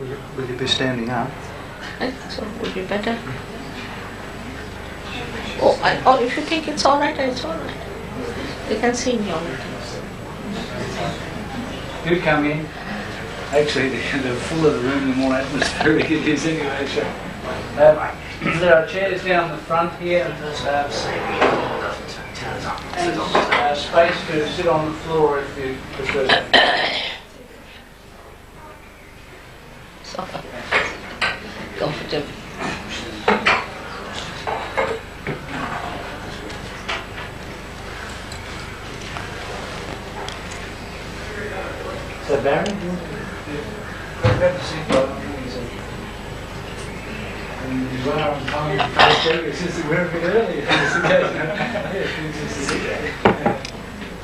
Will you be standing up? I think so. Would be better. Oh, if you think it's all right, it's all right. They can see me all the time. Do come in. Actually, the fuller the room, the more atmospheric it is anyway. So, there are chairs down the front here, and space to sit on the floor if you prefer. So comfortable. So Barry, you grab the seat by you are on time first day, it's just we're a bit early. It's okay.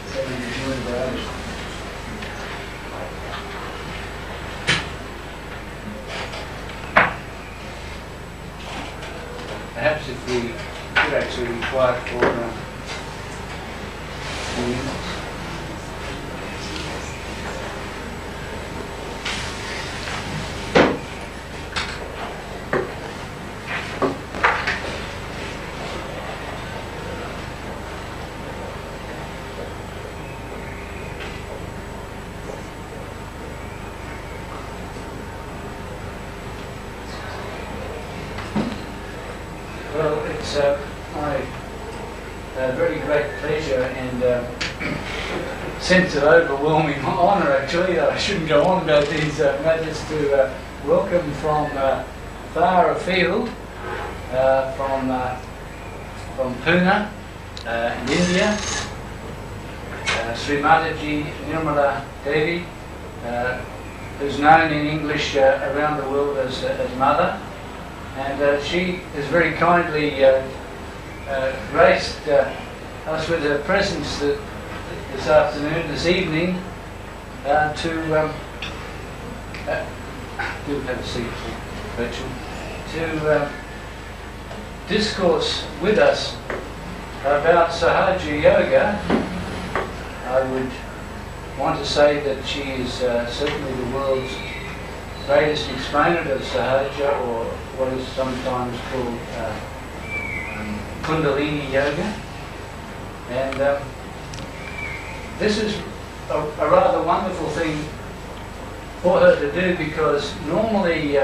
So you enjoy the hours. Perhaps if we could actually be quiet for a few minutes. Well, it's my very great pleasure and sense of overwhelming honour, actually. I shouldn't go on about these matters, to welcome from far afield, from Pune in India, Sri Mataji Nirmala Devi, who's known in English around the world as Mother. And she has very kindly graced us with her presence this afternoon, this evening, to do have a seat, Rachel, to discourse with us about SahajaYoga. I would want to say that she is certainly the world's greatest exponent of Sahaja, or what is sometimes called Kundalini Yoga. And this is a rather wonderful thing for her to do, because normally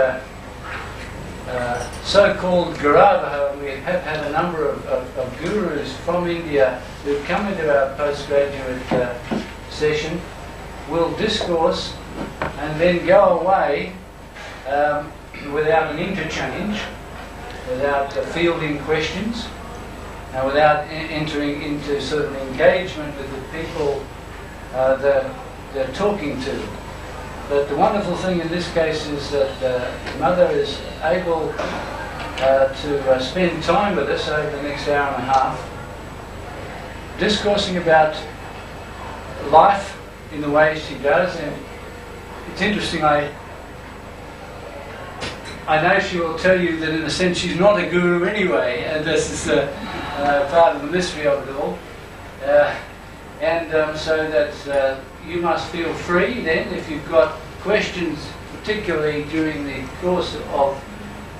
so-called Guravaha, we have had a number of gurus from India who've come into our postgraduate session, will discourse and then go away without an interchange, without fielding questions, without entering into sort of engagement with the people that they're talking to. But the wonderful thing in this case is that Mother is able to spend time with us over the next hour and a half, discoursing about life in the way she does. And it's interesting, I know she will tell you that in a sense she's not a guru anyway, and this is part of the mystery of it all. So that you must feel free then, if you've got questions, particularly during the course of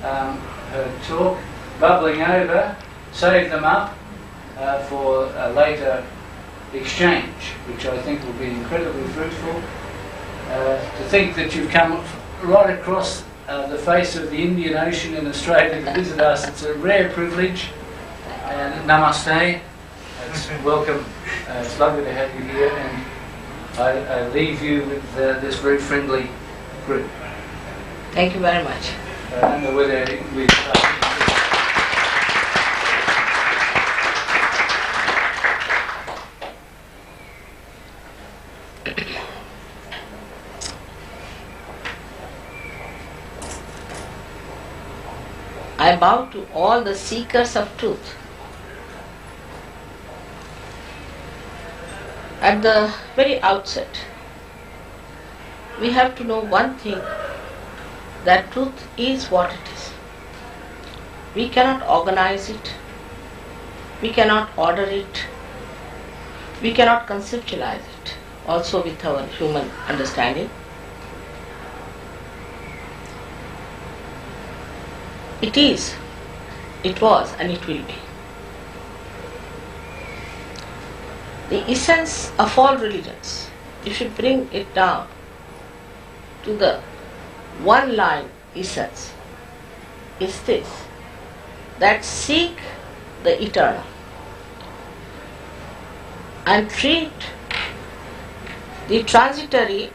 her talk, bubbling over, save them up for a later exchange, which I think will be incredibly fruitful. To think that you've come right across the face of the Indian Ocean in Australia to visit us, it's a rare privilege. And namaste, it's welcome, it's lovely to have you here, and I leave you with this very friendly group. Thank you very much. I don't know whether we I bow to all the seekers of truth. At the very outset, we have to know one thing, that truth is what it is. We cannot organize it, we cannot order it, we cannot conceptualize it, also with our human understanding. It is, it was, and it will be. The essence of all religions, if you bring it down to the one line essence, is this, that seek the eternal and treat the transitory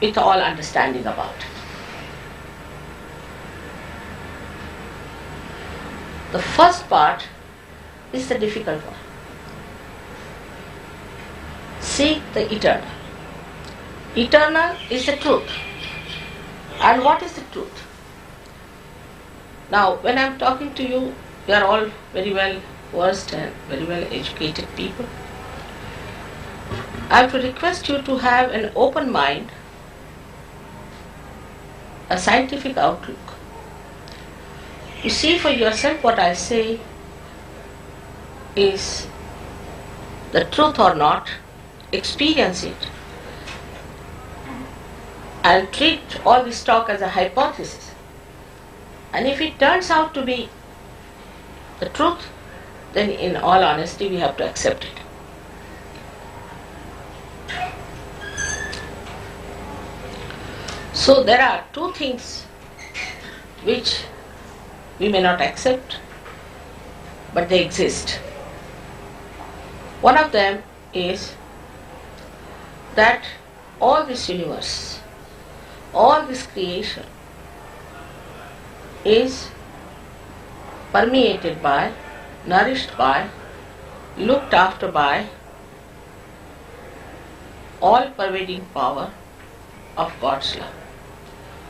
with all understanding about it. The first part is the difficult one. Seek the eternal. Eternal is the truth. And what is the truth? Now, when I am talking to you, you are all very well versed and very well educated people. I have to request you to have an open mind, a scientific outlook. You see for yourself what I say is the truth or not, experience it, and treat all this talk as a hypothesis. And if it turns out to be the truth, then in all honesty we have to accept it. So there are two things which we may not accept, but they exist. One of them is that all this universe, all this creation is permeated by, nourished by, looked after by all-pervading power of God's love.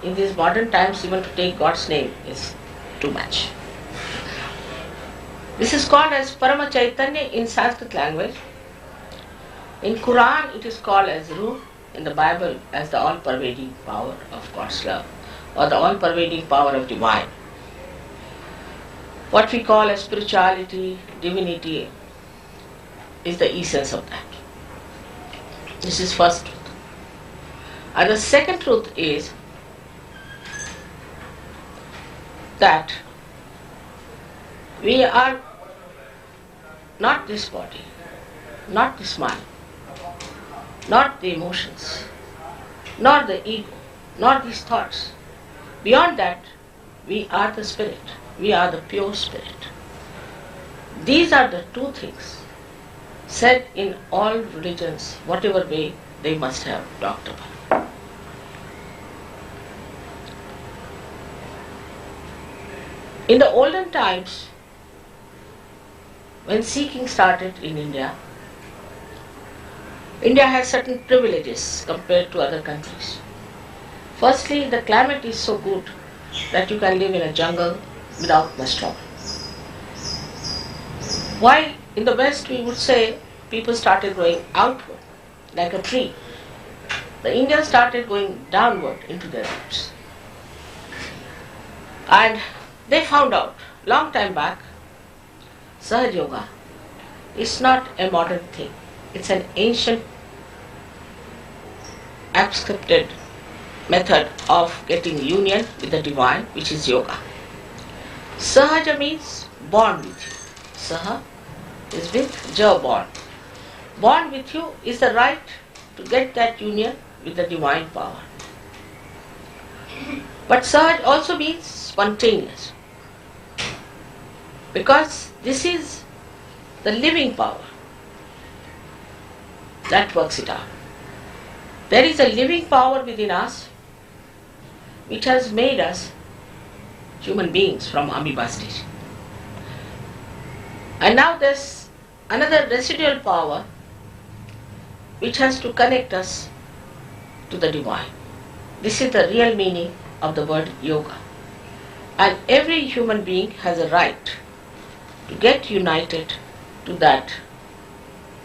In these modern times, even to take God's name is too much. This is called as Parama Chaitanya in Sanskrit language. In Quran it is called as Ruh, in the Bible as the all-pervading power of God's love, or the all-pervading power of divine. What we call as spirituality, divinity, is the essence of that. This is first truth. And the second truth is that we are not this body, not this mind, not the emotions, not the ego, not these thoughts. Beyond that, we are the spirit. We are the pure spirit. These are the two things said in all religions, whatever way they must have talked about. In the olden times, when seeking started in India, India has certain privileges compared to other countries. Firstly, the climate is so good that you can live in a jungle without much trouble. While in the West we would say people started growing outward like a tree, the Indians started going downward into their roots. And they found out long time back, SahajaYoga is not a modern thing. It's an ancient accepted method of getting union with the divine, which is yoga. Sahaja means born with you. Saha is with Ja, born. Born with you is the right to get that union with the divine power. But Sahaj also means spontaneous, because this is the living power that works it out. There is a living power within us which has made us human beings from amoeba stage. And now there's another residual power which has to connect us to the divine. This is the real meaning of the word yoga. And every human being has a right to get united to that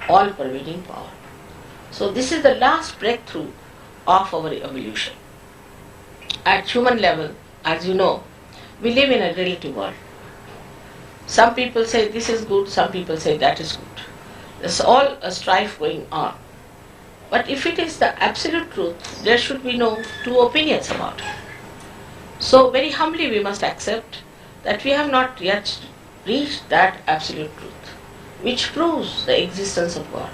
all-pervading power. So this is the last breakthrough of our evolution. At human level, as you know, we live in a relative world. Some people say this is good, some people say that is good. There's all a strife going on. But if it is the absolute truth, there should be no two opinions about it. So very humbly we must accept that we have not yet reached that absolute truth, which proves the existence of God,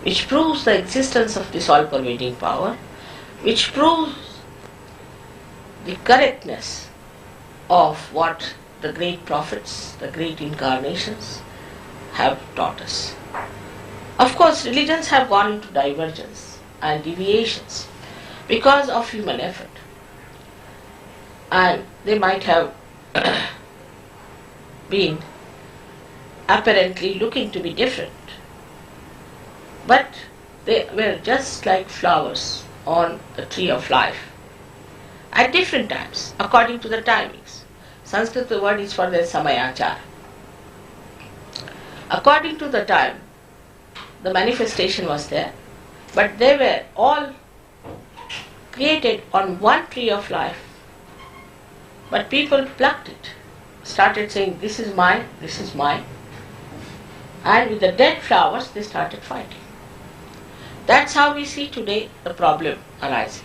which proves the existence of this all-pervading power, which proves the correctness of what the great prophets, the great incarnations have taught us. Of course, religions have gone into divergence and deviations because of human effort. And they might have been apparently looking to be different, but they were just like flowers on the tree of life at different times according to the timings. Sanskrit word is for the SahajaYoga. According to the time, the manifestation was there, but they were all created on one tree of life. But people plucked it, started saying, this is mine, this is mine. And with the dead flowers, they started fighting. That's how we see today the problem arising.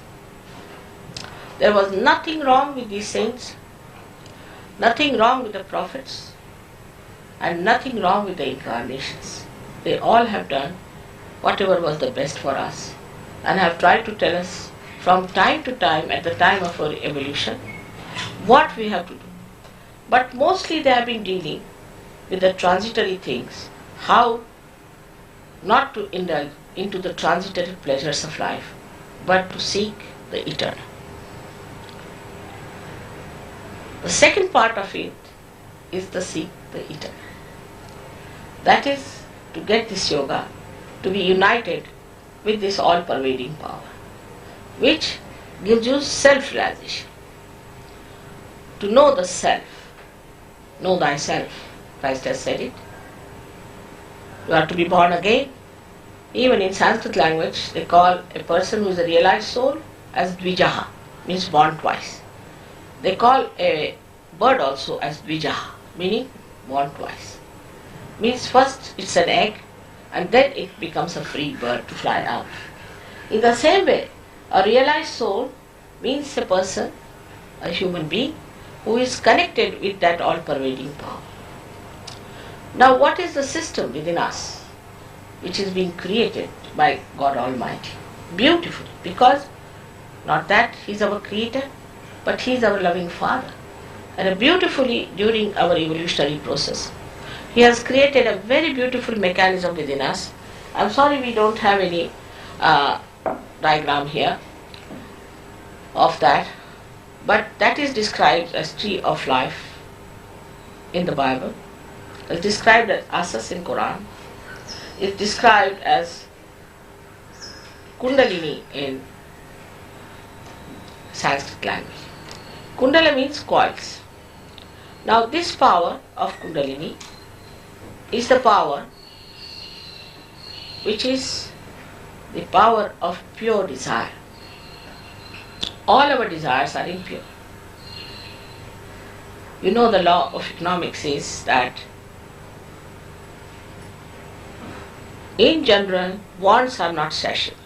There was nothing wrong with these saints, nothing wrong with the prophets, and nothing wrong with the incarnations. They all have done whatever was the best for us and have tried to tell us from time to time, at the time of our evolution, what we have to do. But mostly they have been dealing with the transitory things, how not to indulge into the transitory pleasures of life, but to seek the eternal. The second part of it is the seek the eternal. That is to get this yoga to be united with this all-pervading power, which gives you self-realization. To know the self, know thyself, Christ has said it. You are to be born again. Even in Sanskrit language, they call a person who is a realized soul as Dvijaha, means born twice. They call a bird also as Dvijaha, meaning born twice. Means first it's an egg and then it becomes a free bird to fly out. In the same way, a realized soul means a person, a human being, who is connected with that all-pervading power. Now what is the system within us which is being created by God Almighty? Beautifully, because not that He is our creator, but He is our loving Father. And beautifully during our evolutionary process, He has created a very beautiful mechanism within us. I'm sorry we don't have any diagram here of that, but that is described as tree of life in the Bible. It's described as asas in Quran. It's described as kundalini in Sanskrit language. Kundala means coils. Now this power of kundalini is the power which is the power of pure desire. All our desires are impure. You know the law of economics says that in general wants are not satiable.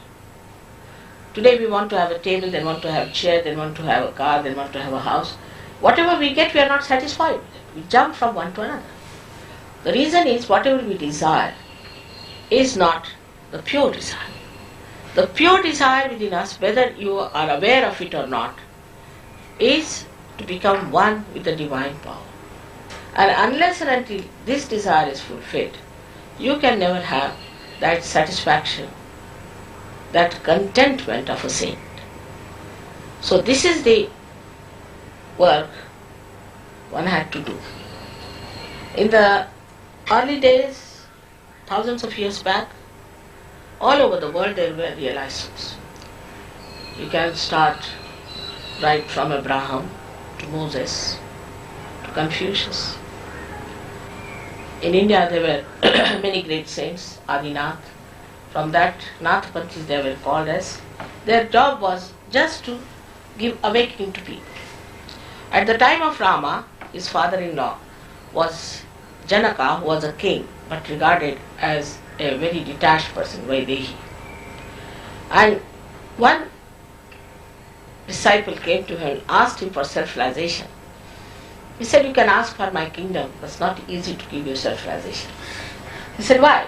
Today we want to have a table, then want to have a chair, then want to have a car, then want to have a house. Whatever we get, we are not satisfied with it. We jump from one to another. The reason is whatever we desire is not the pure desire. The pure desire within us, whether you are aware of it or not, is to become one with the divine power. And unless and until this desire is fulfilled, you can never have that satisfaction, that contentment of a saint. So this is the work one had to do. In the early days, thousands of years back, all over the world there were realized souls. You can start right from Abraham to Moses to Confucius. In India there were many great saints, Adinath. From that, Nathpanthis they were called as. Their job was just to give awakening to people. At the time of Rama, his father-in-law was Janaka, who was a king, but regarded as a very detached person, Vaidehi. And one disciple came to him and asked him for self-realization. He said, you can ask for my kingdom, but it's not easy to give you self-realization. He said, why?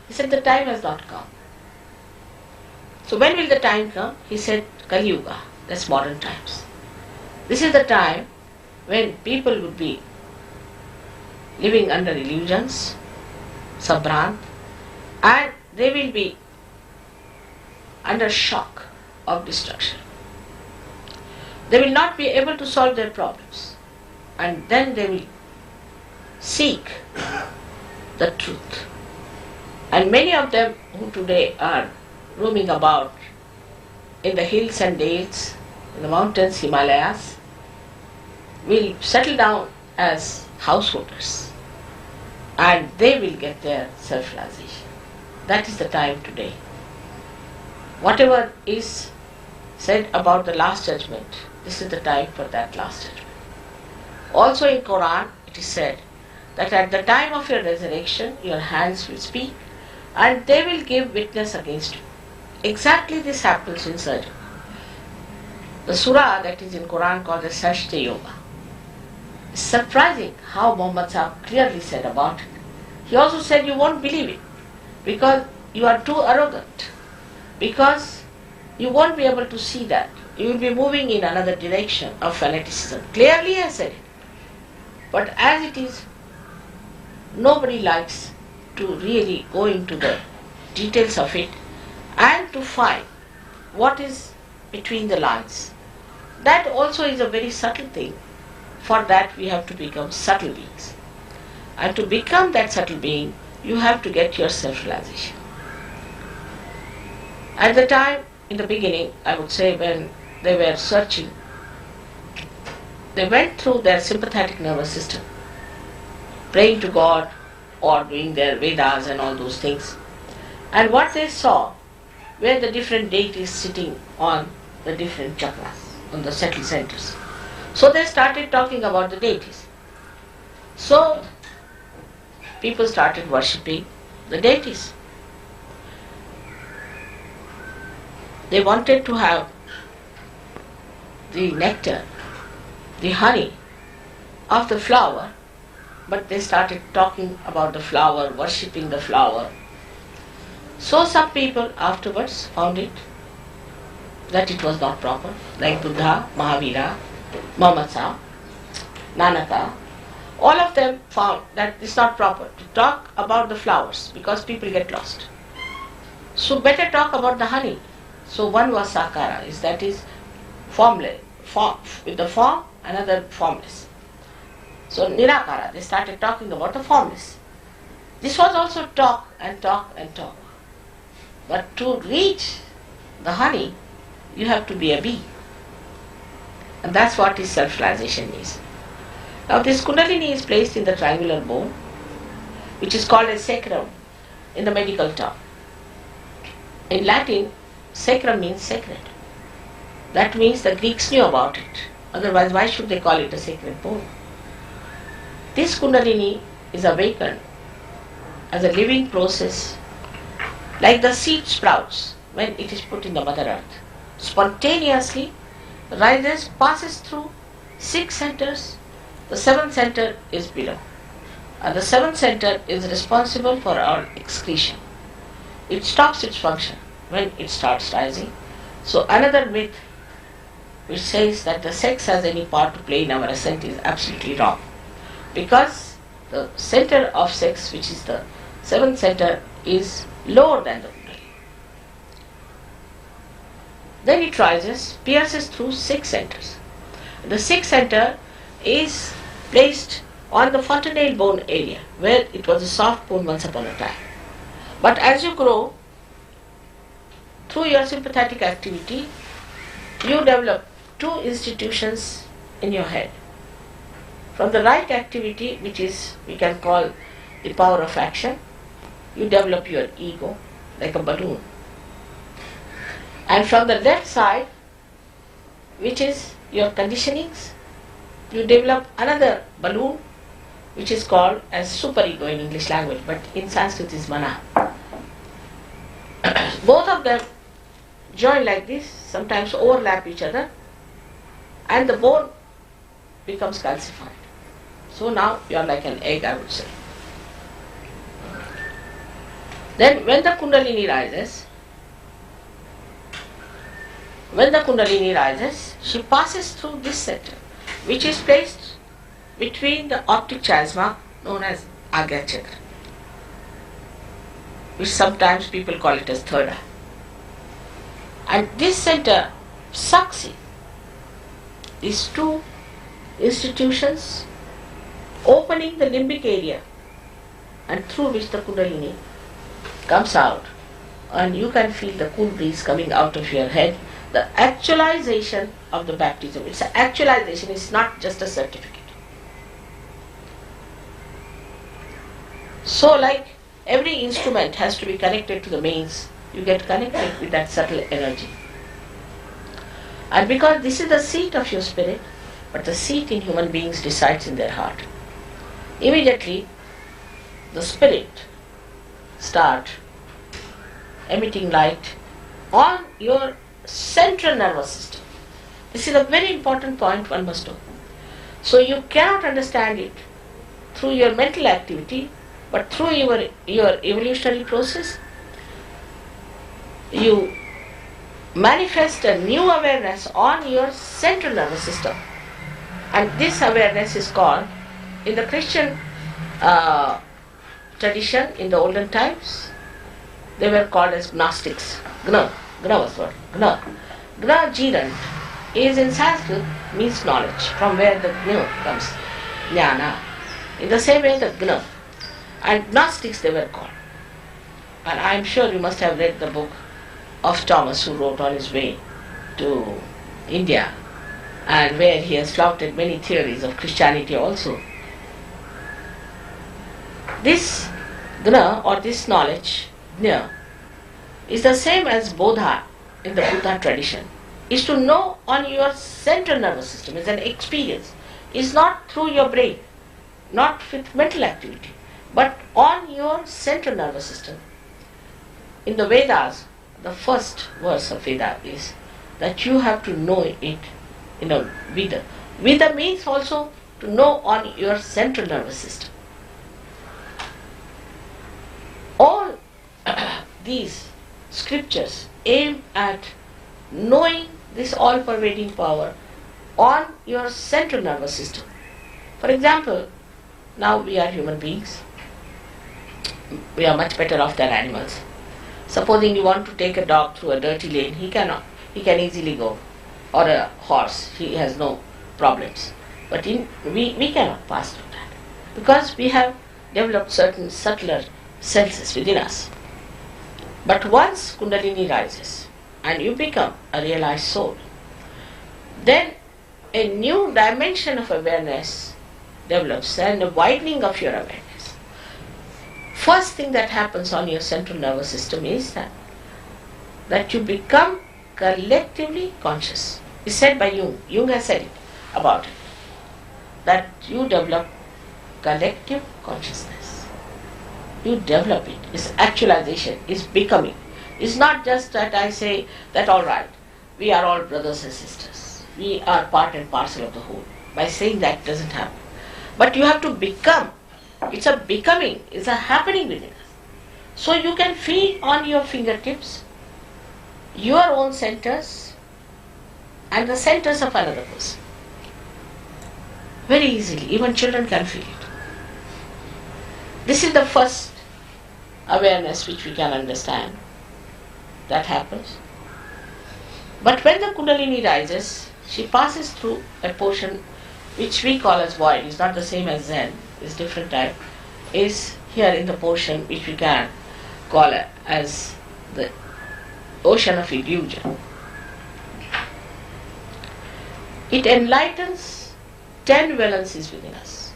He said, the time has not come. So when will the time come? He said, Kali Yuga, that's modern times. This is the time when people would be living under illusions, sabrant, and they will be under shock of destruction. They will not be able to solve their problems, and then they will seek the truth. And many of them who today are roaming about in the hills and dales, in the mountains, Himalayas, will settle down as householders, and they will get their self-realization. That is the time today. Whatever is said about the last judgment, this is the time for that last judgment. Also in Quran it is said that at the time of your resurrection your hands will speak and they will give witness against you. Exactly this happens in surgery. The surah that is in Quran called the SahajaYoga. It's surprising how Muhammad Sahib clearly said about it. He also said you won't believe it because you are too arrogant, because you won't be able to see that. You will be moving in another direction of fanaticism. Clearly I said it. But as it is, nobody likes to really go into the details of it and to find what is between the lines. That also is a very subtle thing. For that we have to become subtle beings. And to become that subtle being, you have to get your self-realization. At the time, in the beginning, I would say when they were searching, they went through their sympathetic nervous system, praying to God or doing their Vedas and all those things. And what they saw were the different deities sitting on the different chakras, on the settled centers. So they started talking about the deities. So people started worshipping the deities. They wanted to have the nectar, the honey of the flower, but they started talking about the flower, worshipping the flower. So some people afterwards found it that it was not proper, like Buddha, Mahavira, Muhammad Sahib, Nanaka. All of them found that it's not proper to talk about the flowers because people get lost. So better talk about the honey. So one was Sakara, that is formless, with the form, another formless. So Nirakara, they started talking about the formless. This was also talk and talk and talk. But to reach the honey, you have to be a bee. And that's what his self-realization is. Now this Kundalini is placed in the triangular bone, which is called a sacrum in the medical term. In Latin, sacrum means sacred. That means the Greeks knew about it. Otherwise, why should they call it a sacred bone? This Kundalini is awakened as a living process, like the seed sprouts when it is put in the Mother Earth. Spontaneously rises, passes through 6 centers. The 7th center is below. And the 7th center is responsible for our excretion. It stops its function when it starts rising. So another myth which says that the sex has any part to play in our ascent is absolutely wrong. Because the center of sex, which is the 7th center, is lower than the Kundalini. Then it rises, pierces through 6 centers. The 6th center is placed on the fontanelle bone area, where it was a soft bone once upon a time. But as you grow, through your sympathetic activity, you develop 2 institutions in your head. From the right activity, which is, we can call the power of action, you develop your ego like a balloon. And from the left side, which is your conditionings, you develop another balloon which is called as superego in English language, but in Sanskrit is mana. Both of them join like this, sometimes overlap each other, and the bone becomes calcified. So now you are like an egg, I would say. Then when the Kundalini rises, she passes through this center, which is placed between the optic chiasma known as Agya Chakra, which sometimes people call it as third eye. And this center sucks in these two institutions, opening the limbic area, and through which the Kundalini comes out, and you can feel the cool breeze coming out of your head. The actualization of the baptism. It's an actualization, it's not just a certificate. So like every instrument has to be connected to the mains, you get connected with that subtle energy. And because this is the seat of your spirit, but the seat in human beings resides in their heart. Immediately, the spirit start emitting light on your central nervous system. This is a very important point one must know. So you cannot understand it through your mental activity, but through your evolutionary process. You manifest a new awareness on your central nervous system, and this awareness is called, in the Christian tradition in the olden times, they were called as Gnostics. Gna was what? Gna Jiran is in Sanskrit means knowledge, from where the Gna comes, Jnana. In the same way the Gna. And Gnostics they were called. And I am sure you must have read the book of Thomas, who wrote on his way to India, and where he has flouted many theories of Christianity also. This Gna, or this knowledge, Jna, is the same as Bodha in the Buddha tradition. Is to know on your central nervous system. It's an experience. It's not through your brain, not with mental activity, but on your central nervous system. In the Vedas, the first verse of Veda is that you have to know it in a Veda. Veda means also to know on your central nervous system. All these scriptures aim at knowing this all-pervading power on your central nervous system. For example, now we are human beings. We are much better off than animals. Supposing you want to take a dog through a dirty lane, he cannot. He can easily go. Or a horse, he has no problems. But we cannot pass through that, because we have developed certain subtler senses within us. But once Kundalini rises and you become a realized soul, then a new dimension of awareness develops and a widening of your awareness. First thing that happens on your central nervous system is that you become collectively conscious. It's said by Jung. Jung has said it about it, that you develop collective consciousness. You develop it. It's actualization. It's becoming. It's not just that I say that all right, we are all brothers and sisters. We are part and parcel of the whole. By saying that doesn't happen. But you have to become. It's a becoming. It's a happening within us. So you can feel on your fingertips your own centers and the centers of another person. Very easily. Even children can feel it. This is the first awareness which we can understand. That happens. But when the Kundalini rises, she passes through a portion which we call as void. It's not the same as Zen. It's different type. Is here in the portion which we can call as the ocean of illusion. It enlightens 10 valencies within us.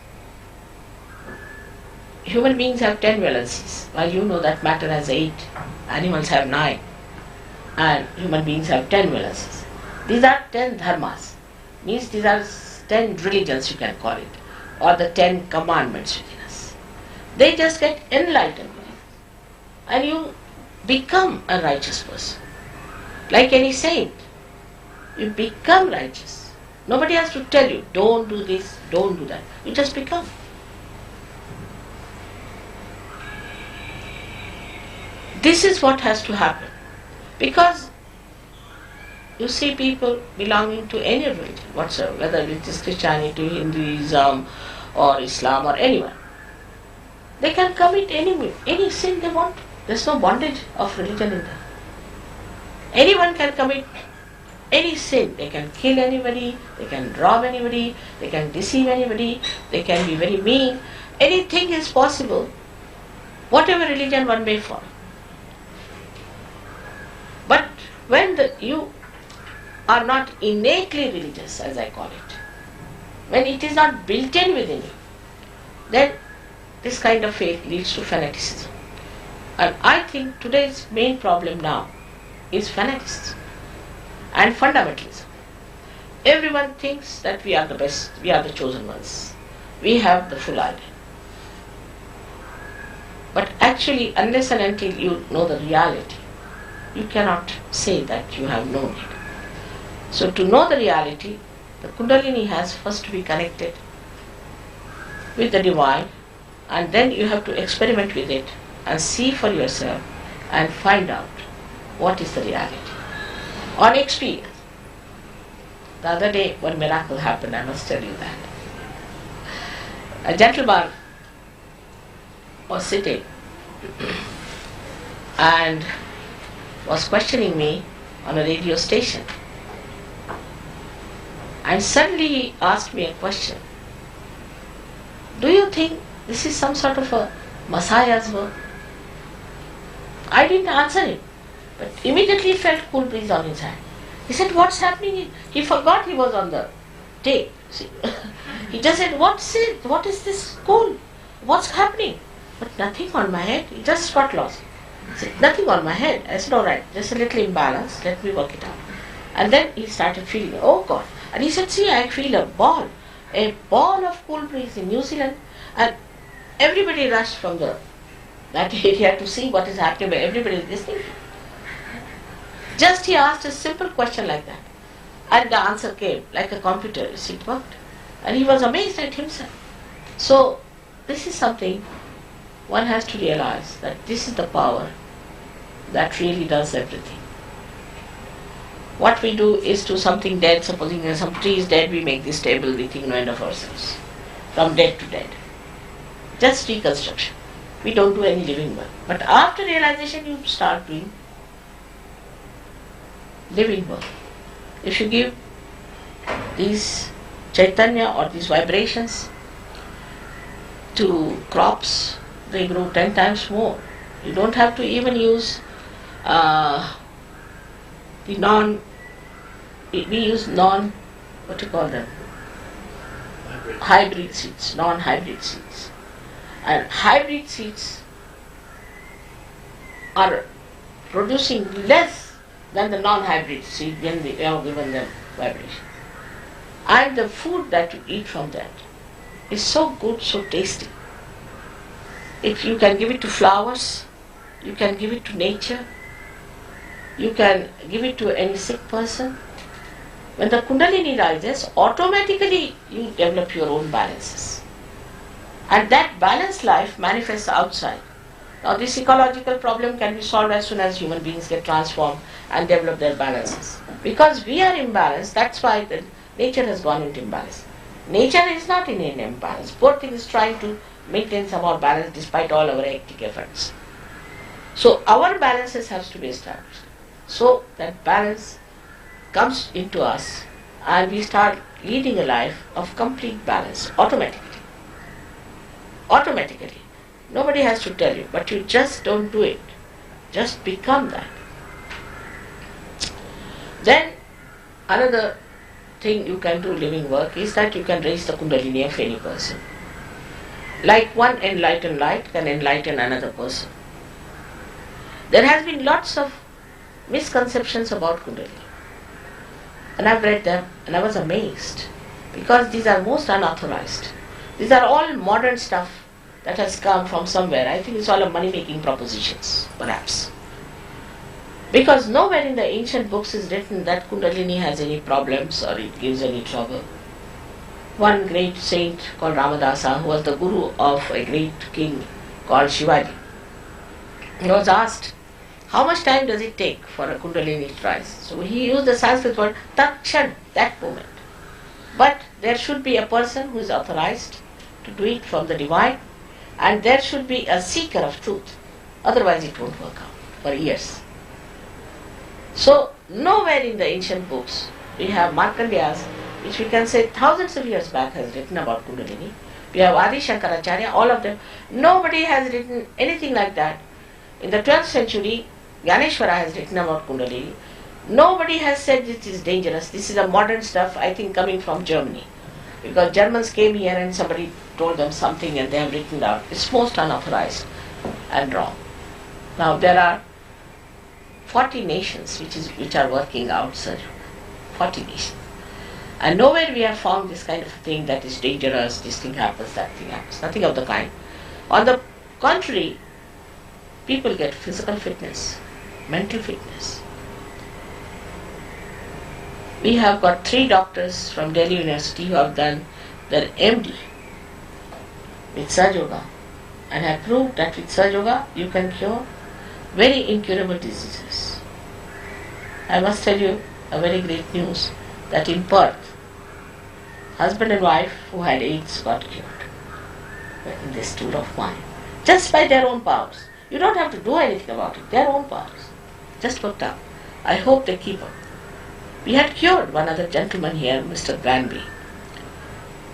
Human beings have 10 valencies, while you know that matter has 8, animals have 9, and human beings have 10 valencies. These are 10 dharmas, means these are 10 religions you can call it, or the 10 commandments within us. They just get enlightened within us, and you become a righteous person. Like any saint, you become righteous. Nobody has to tell you, don't do this, don't do that. You just become. This is what has to happen. Because you see people belonging to any religion whatsoever, whether it is Christianity, Hinduism or Islam or anyone. They can commit any sin they want. There's no bondage of religion in them. Anyone can commit any sin. They can kill anybody, they can rob anybody, they can deceive anybody, they can be very mean. Anything is possible, whatever religion one may follow. But when you are not innately religious, as I call it, when it is not built in within you, then this kind of faith leads to fanaticism. And I think today's main problem now is fanaticism and fundamentalism. Everyone thinks that we are the best, we are the chosen ones, we have the full idea. But actually, unless and until you know the reality, you cannot say that you have known it. So to know the reality, the Kundalini has first to be connected with the divine, and then you have to experiment with it and see for yourself and find out what is the reality. On experience. The other day one miracle happened, I must tell you that. A gentleman was sitting and was questioning me on a radio station. And suddenly he asked me a question. Do you think this is some sort of a Messiah's work? I didn't answer him, but immediately felt cool breeze on his hand. He said, what's happening? He forgot he was on the tape. See? He just said, what is this cool? What's happening? But nothing on my head. He just got lost. He said, nothing on my head. I said, alright, just a little imbalance. Let me work it out. And then he started feeling, oh God. And he said, see, I feel a ball of cool breeze in New Zealand. And everybody rushed from that area to see what is happening, but everybody is listening. Just he asked a simple question like that. And the answer came like a computer. You see, it worked. And he was amazed at himself. So, this is something one has to realize, that this is the power that really does everything. What we do is to something dead, supposing some tree is dead, we make this table, we think no end of ourselves. From dead to dead. Just reconstruction. We don't do any living work. But after realization, you start doing living work. If you give these Chaitanya or these vibrations to crops, they grow 10 times more. You don't have to even use we use what do you call them? Hybrid seeds, non-hybrid seeds. And hybrid seeds are producing less than the non-hybrid seed when we have given them vibration. And the food that you eat from that is so good, so tasty. If you can give it to flowers, you can give it to nature, you can give it to any sick person. When the Kundalini rises, automatically you develop your own balances. And that balanced life manifests outside. Now this ecological problem can be solved as soon as human beings get transformed and develop their balances. Because we are imbalanced, that's why the nature has gone into imbalance. Nature is not in an imbalance. Poor thing is trying to maintain somehow balance despite all our hectic efforts. So our balances has to be established. So that balance comes into us and we start leading a life of complete balance automatically. Automatically. Nobody has to tell you, but you just don't do it. Just become that. Then another thing you can do living work is that you can raise the Kundalini of any person. Like one enlightened light can enlighten another person. There has been lots of misconceptions about Kundalini. And I've read them and I was amazed because these are most unauthorized. These are all modern stuff that has come from somewhere. I think it's all a money-making propositions, perhaps. Because nowhere in the ancient books is written that Kundalini has any problems or it gives any trouble. One great saint called Ramadasa, who was the guru of a great king called Shivaji, he was asked, how much time does it take for a Kundalini to rise? So he used the Sanskrit word takshan, that moment. But there should be a person who is authorized to do it from the divine, and there should be a seeker of truth. Otherwise it won't work out for years. So nowhere in the ancient books we have Markandeya's, which we can say thousands of years back has written about Kundalini. We have Adi Shankaracharya, all of them. Nobody has written anything like that. In the 12th century, Gyaneshwara has written about Kundalini. Nobody has said this is dangerous. This is a modern stuff, I think, coming from Germany. Because Germans came here and somebody told them something and they have written down. It's most unauthorized and wrong. Now there are 40 nations which are working out such 40 nations. And nowhere we have found this kind of thing that is dangerous, this thing happens, that thing happens. Nothing of the kind. On the contrary, people get physical fitness, mental fitness. We have got 3 doctors from Delhi University who have done their MD with SahajaYoga and have proved that with SahajaYoga you can cure very incurable diseases. I must tell you a very great news that in Perth, husband and wife who had AIDS got cured in this tour of mine. Just by their own powers. You don't have to do anything about it, their own powers. Just worked out. I hope they keep up. We had cured one other gentleman here, Mr. Granby,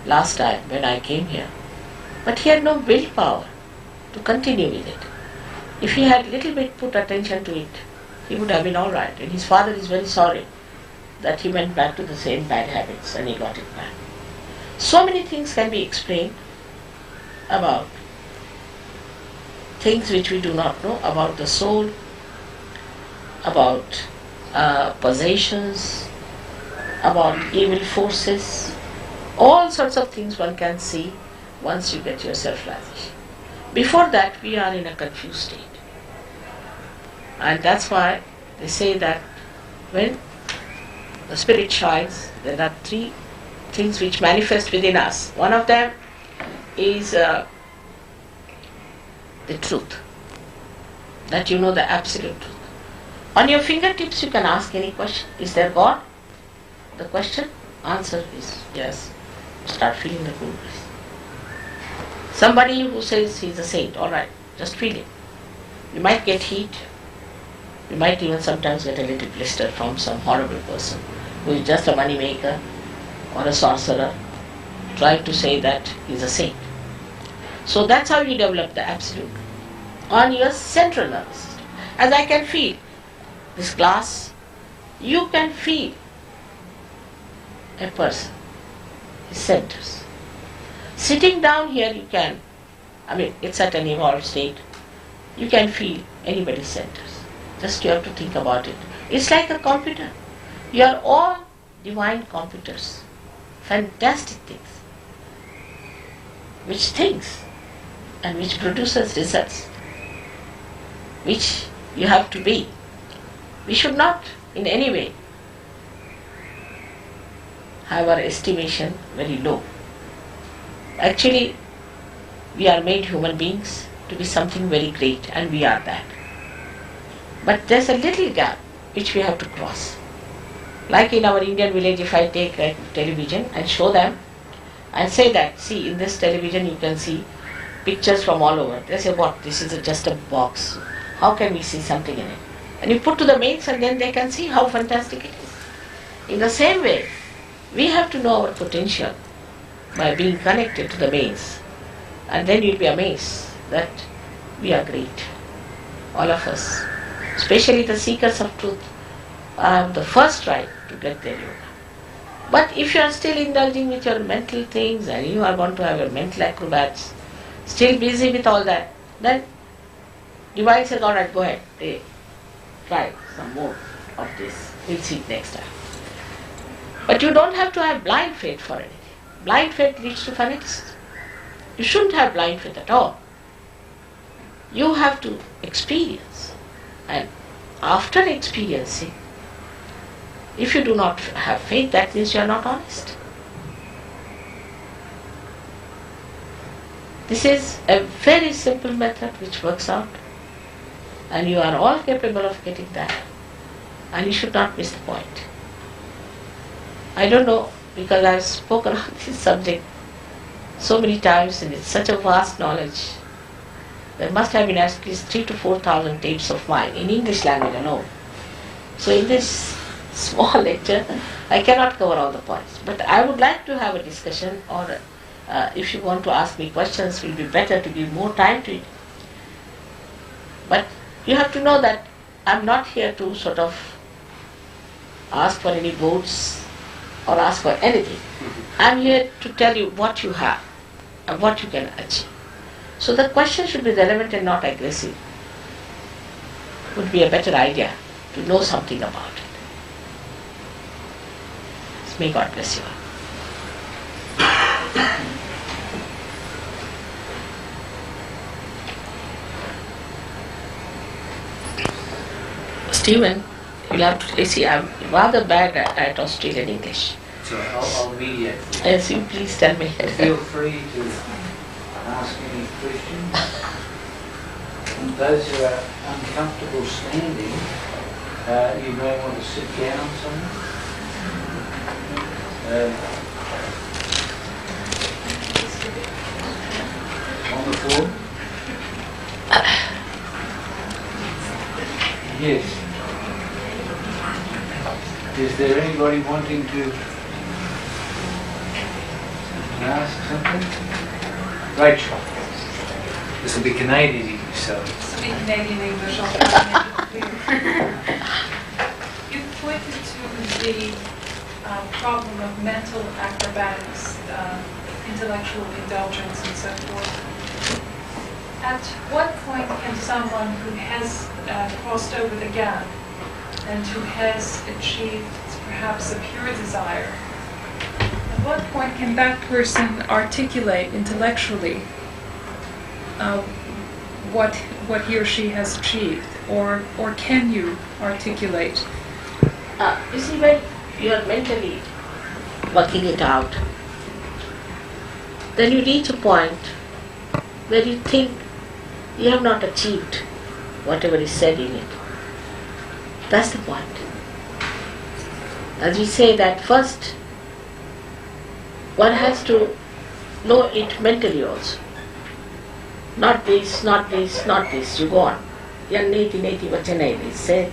last time when I came here. But he had no willpower to continue with it. If he had little bit put attention to it, he would have been all right. And his father is very sorry that he went back to the same bad habits and he got it back. So many things can be explained about things which we do not know, about the soul, about possessions, about evil forces, all sorts of things one can see once you get your self-realization. Before that, we are in a confused state. And that's why they say that when the spirit shines, there are 3 things which manifest within us. One of them is the truth, that you know the absolute truth. On your fingertips you can ask any question. Is there God? The question, answer is yes. Start feeling the cool breeze. Somebody who says he's a saint, alright, just feel it. You might get heat. You might even sometimes get a little blister from some horrible person who is just a money maker or a sorcerer trying to say that he's a saint. So that's how you develop the absolute on your central nervous system. As I can feel this glass, you can feel a person, his centers. Sitting down here you can, it's at an evolved state, you can feel anybody's centers. Just you have to think about it. It's like a computer. You are all divine computers. Fantastic things. Which thinks and which produces results. Which you have to be. We should not in any way have our estimation very low. Actually, we are made human beings to be something very great, and we are that. But there's a little gap which we have to cross. Like in our Indian village, if I take a television and show them and say that, see, in this television you can see pictures from all over. They say, what, this is just a box. How can we see something in it? And you put to the mains and then they can see how fantastic it is. In the same way, we have to know our potential by being connected to the mains. And then you'll be amazed that we are great. All of us. Especially the seekers of truth have the first right to get their yoga. But if you are still indulging with your mental things and you are going to have your mental acrobats, still busy with all that, then divine says, alright, go ahead, try some more of this. We'll see it next time. But you don't have to have blind faith for anything. Blind faith leads to fanaticism. You shouldn't have blind faith at all. You have to experience. And after experiencing, if you do not have faith, that means you are not honest. This is a very simple method which works out, and you are all capable of getting that, and you should not miss the point. I don't know, because I've spoken on this subject so many times and it's such a vast knowledge. There must have been at least 3,000 to 4,000 tapes of mine in English language alone. So in this small lecture, I cannot cover all the points. But I would like to have a discussion, or if you want to ask me questions, it will be better to give more time to it. But you have to know that I'm not here to sort of ask for any votes or ask for anything. I'm here to tell you what you have and what you can achieve. So the question should be relevant and not aggressive. Would be a better idea to know something about it. May God bless you. Stephen, you'll have to see, I'm rather bad at Australian English. So I'll mediate. Yes, you please tell me. Feel free to ask any questions. And those who are uncomfortable standing, you may want to sit down somewhere. On the floor? Yes. Is there anybody wanting to ask something? Rachel. This will be Canadian English, so. This will be Canadian English, I'll try to make it clear. You pointed to the problem of mental acrobatics, intellectual indulgence and so forth. At what point can someone who has crossed over the gap and who has achieved perhaps a pure desire, at what point can that person articulate intellectually what he or she has achieved, or can you articulate? You see, when you are mentally working it out, then you reach a point where you think you have not achieved whatever is said in it. That's the point. As we say that first, one has to know it mentally also. Not this, not this, not this. You go on. Yanneti neti vachanai. Say,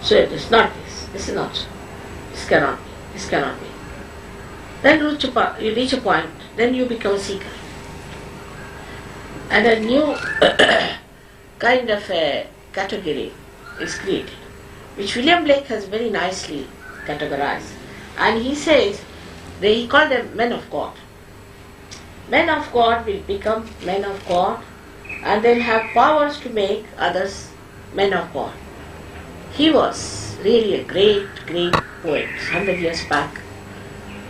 so it is not this. This is not so. This cannot be. This cannot be. Then you reach a point. Then you become a seeker. And a new kind of a category is created, which William Blake has very nicely categorized. And he says, he called them men of God. Men of God will become men of God, and they'll have powers to make others men of God. He was really a great, great poet 100 years back.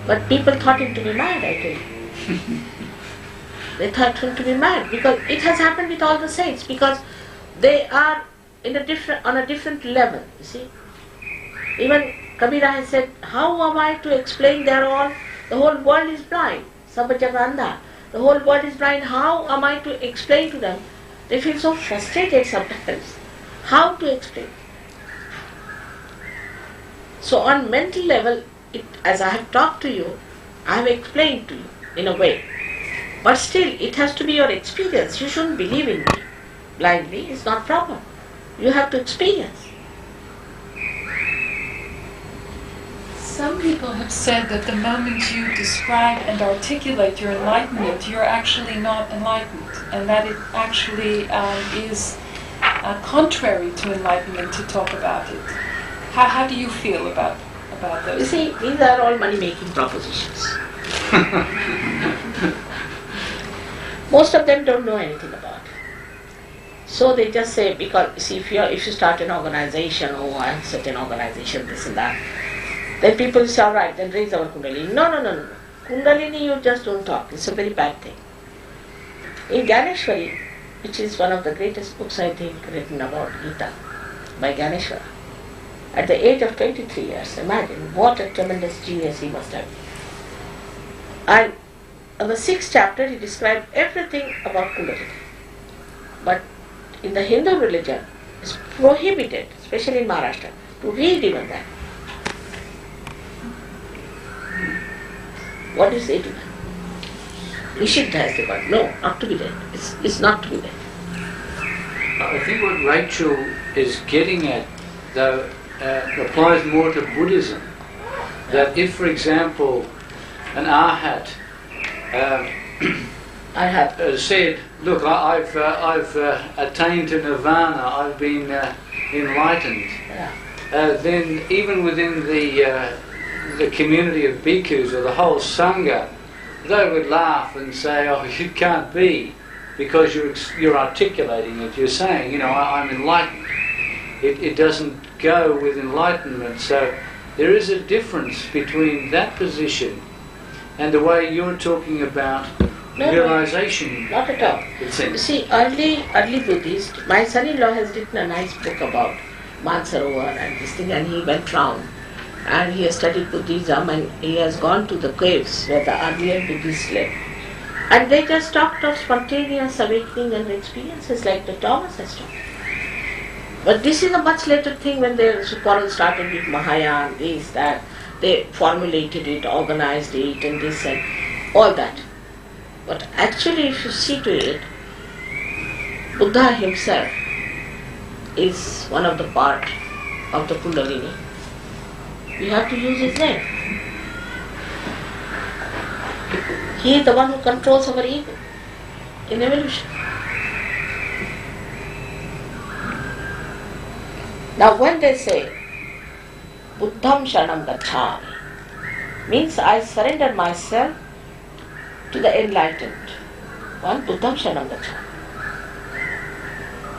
But people thought him to be mad, I tell you. They thought him to be mad, because it has happened with all the saints, because they are on a different level, you see. Even Kabira has said, how am I to explain the whole world is blind, Sahajayoga. The whole world is blind, how am I to explain to them? They feel so frustrated sometimes. How to explain? So on mental level, as I have talked to you, I have explained to you in a way. But still, it has to be your experience. You shouldn't believe in me blindly. It's not proper. You have to experience. Some people have said that the moment you describe and articulate your enlightenment, you're actually not enlightened, and that it actually is contrary to enlightenment to talk about it. How do you feel about those? You see, these are all money-making propositions. Most of them don't know anything about it. So they just say, because see, if you start an organization, I have set an organization, this and that, then people say, all right, then raise our Kundalini. No. Kundalini, you just don't talk. It's a very bad thing. In Ganeshwari, which is one of the greatest books, I think, written about Gita by Ganeshwara, At the age of 23 years, imagine what a tremendous genius he must have been. And in the 6th chapter, he described everything about Kundalini. But in the Hindu religion, it's prohibited, especially in Maharashtra, to read even that. What do you say to that? Nishidha has the word. No, not to be read. It's not to be read. I think what Rachel is getting at, though, applies more to Buddhism. That if, for example, an arhat said, "Look, I've attained to nirvana. I've been enlightened." Yeah. Then, even within the community of bhikkhus or the whole sangha, they would laugh and say, "Oh, it can't be," because you're articulating it. You're saying, I'm enlightened. It doesn't go with enlightenment. So there is a difference between that position and the way you're talking about realization. Not at all. It seems. You see, early Buddhist, my son-in-law has written a nice book about Mansarovar and this thing, and he went round and he has studied Buddhism and he has gone to the caves where the earlier Buddhists lived. And they just talked of spontaneous awakening and experiences like the Thomas has talked. But this is a much later thing when the quarrel started with Mahayana, this, that. They formulated it, organized it, and this and all that. But actually, if you see to it, Buddha himself is one of the part of the Kundalini. We have to use his name. He is the one who controls our ego in evolution. Now when they say, Buddham Sharanam Gacchami, means I surrender myself to the enlightened. One, Buddham Sharanam Gacchami.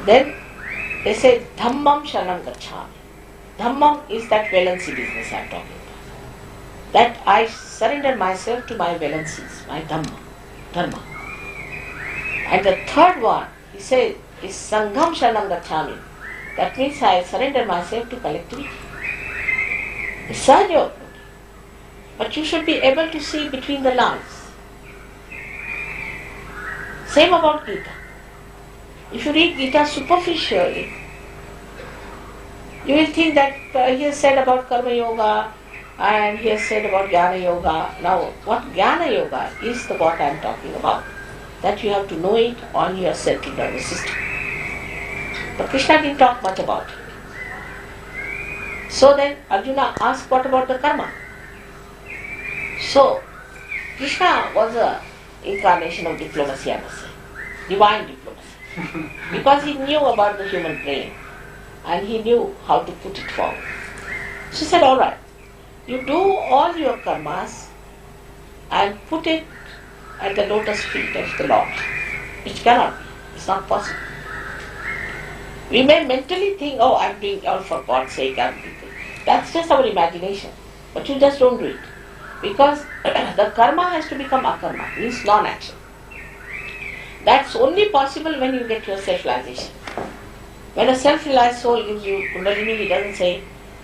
Then they say, Dhammam Sharanam Gacchami. Dhammam is that Valency business I am talking about. That I surrender myself to my Valencies, my Dhamma. And the third one, he says, is Sangham Sharanam Gacchami. That means I surrender myself to collectivity. It's SahajaYoga. But you should be able to see between the lines. Same about Gita. If you read Gita superficially, you will think that he has said about Karma Yoga and he has said about Jnana Yoga. Now, what Jnana Yoga is what I am talking about. That you have to know it on your central nervous system. But Krishna didn't talk much about it. So then Arjuna asked, what about the karma? So, Krishna was an incarnation of diplomacy, I must say. Divine diplomacy. Because he knew about the human brain and he knew how to put it forward. She said, alright, you do all your karmas and put it at the lotus feet of the Lord. It cannot be. It's not possible. We may mentally think, oh, I'm doing all for God's sake. That's just our imagination. But you just don't do it. Because the karma has to become akarma, means non-action. That's only possible when you get your self-realization. When a self-realized soul gives you Kundalini, he doesn't say,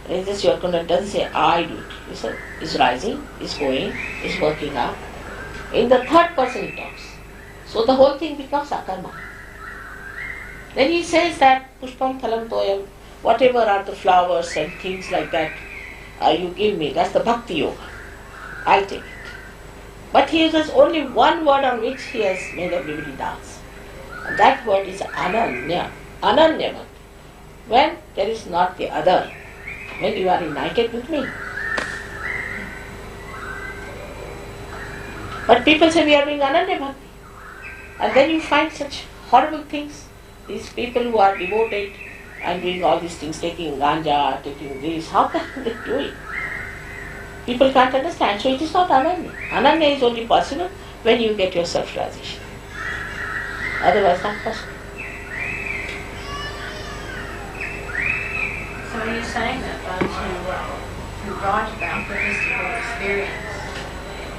is this your Kundalini? Doesn't say, I do it. He says, it's rising, it's going, it's working out. In the third person he talks. So the whole thing becomes akarma. Then he says that pushpam phalam toyam, whatever are the flowers and things like that you give me, that's the bhakti yoga. I'll take it. But he uses only one word on which he has made everybody dance. And that word is ananya. Ananya bhakti. When there is not the other. When you are united with me. But people say we are doing ananya bhakti. And then you find such horrible things. These people who are devoted and doing all these things, taking ganja, taking this, how can they do it? People can't understand. So it is not ananya. Ananya is only possible when you get your self-realization. Otherwise not possible. So are you saying that those who write about the mystical experience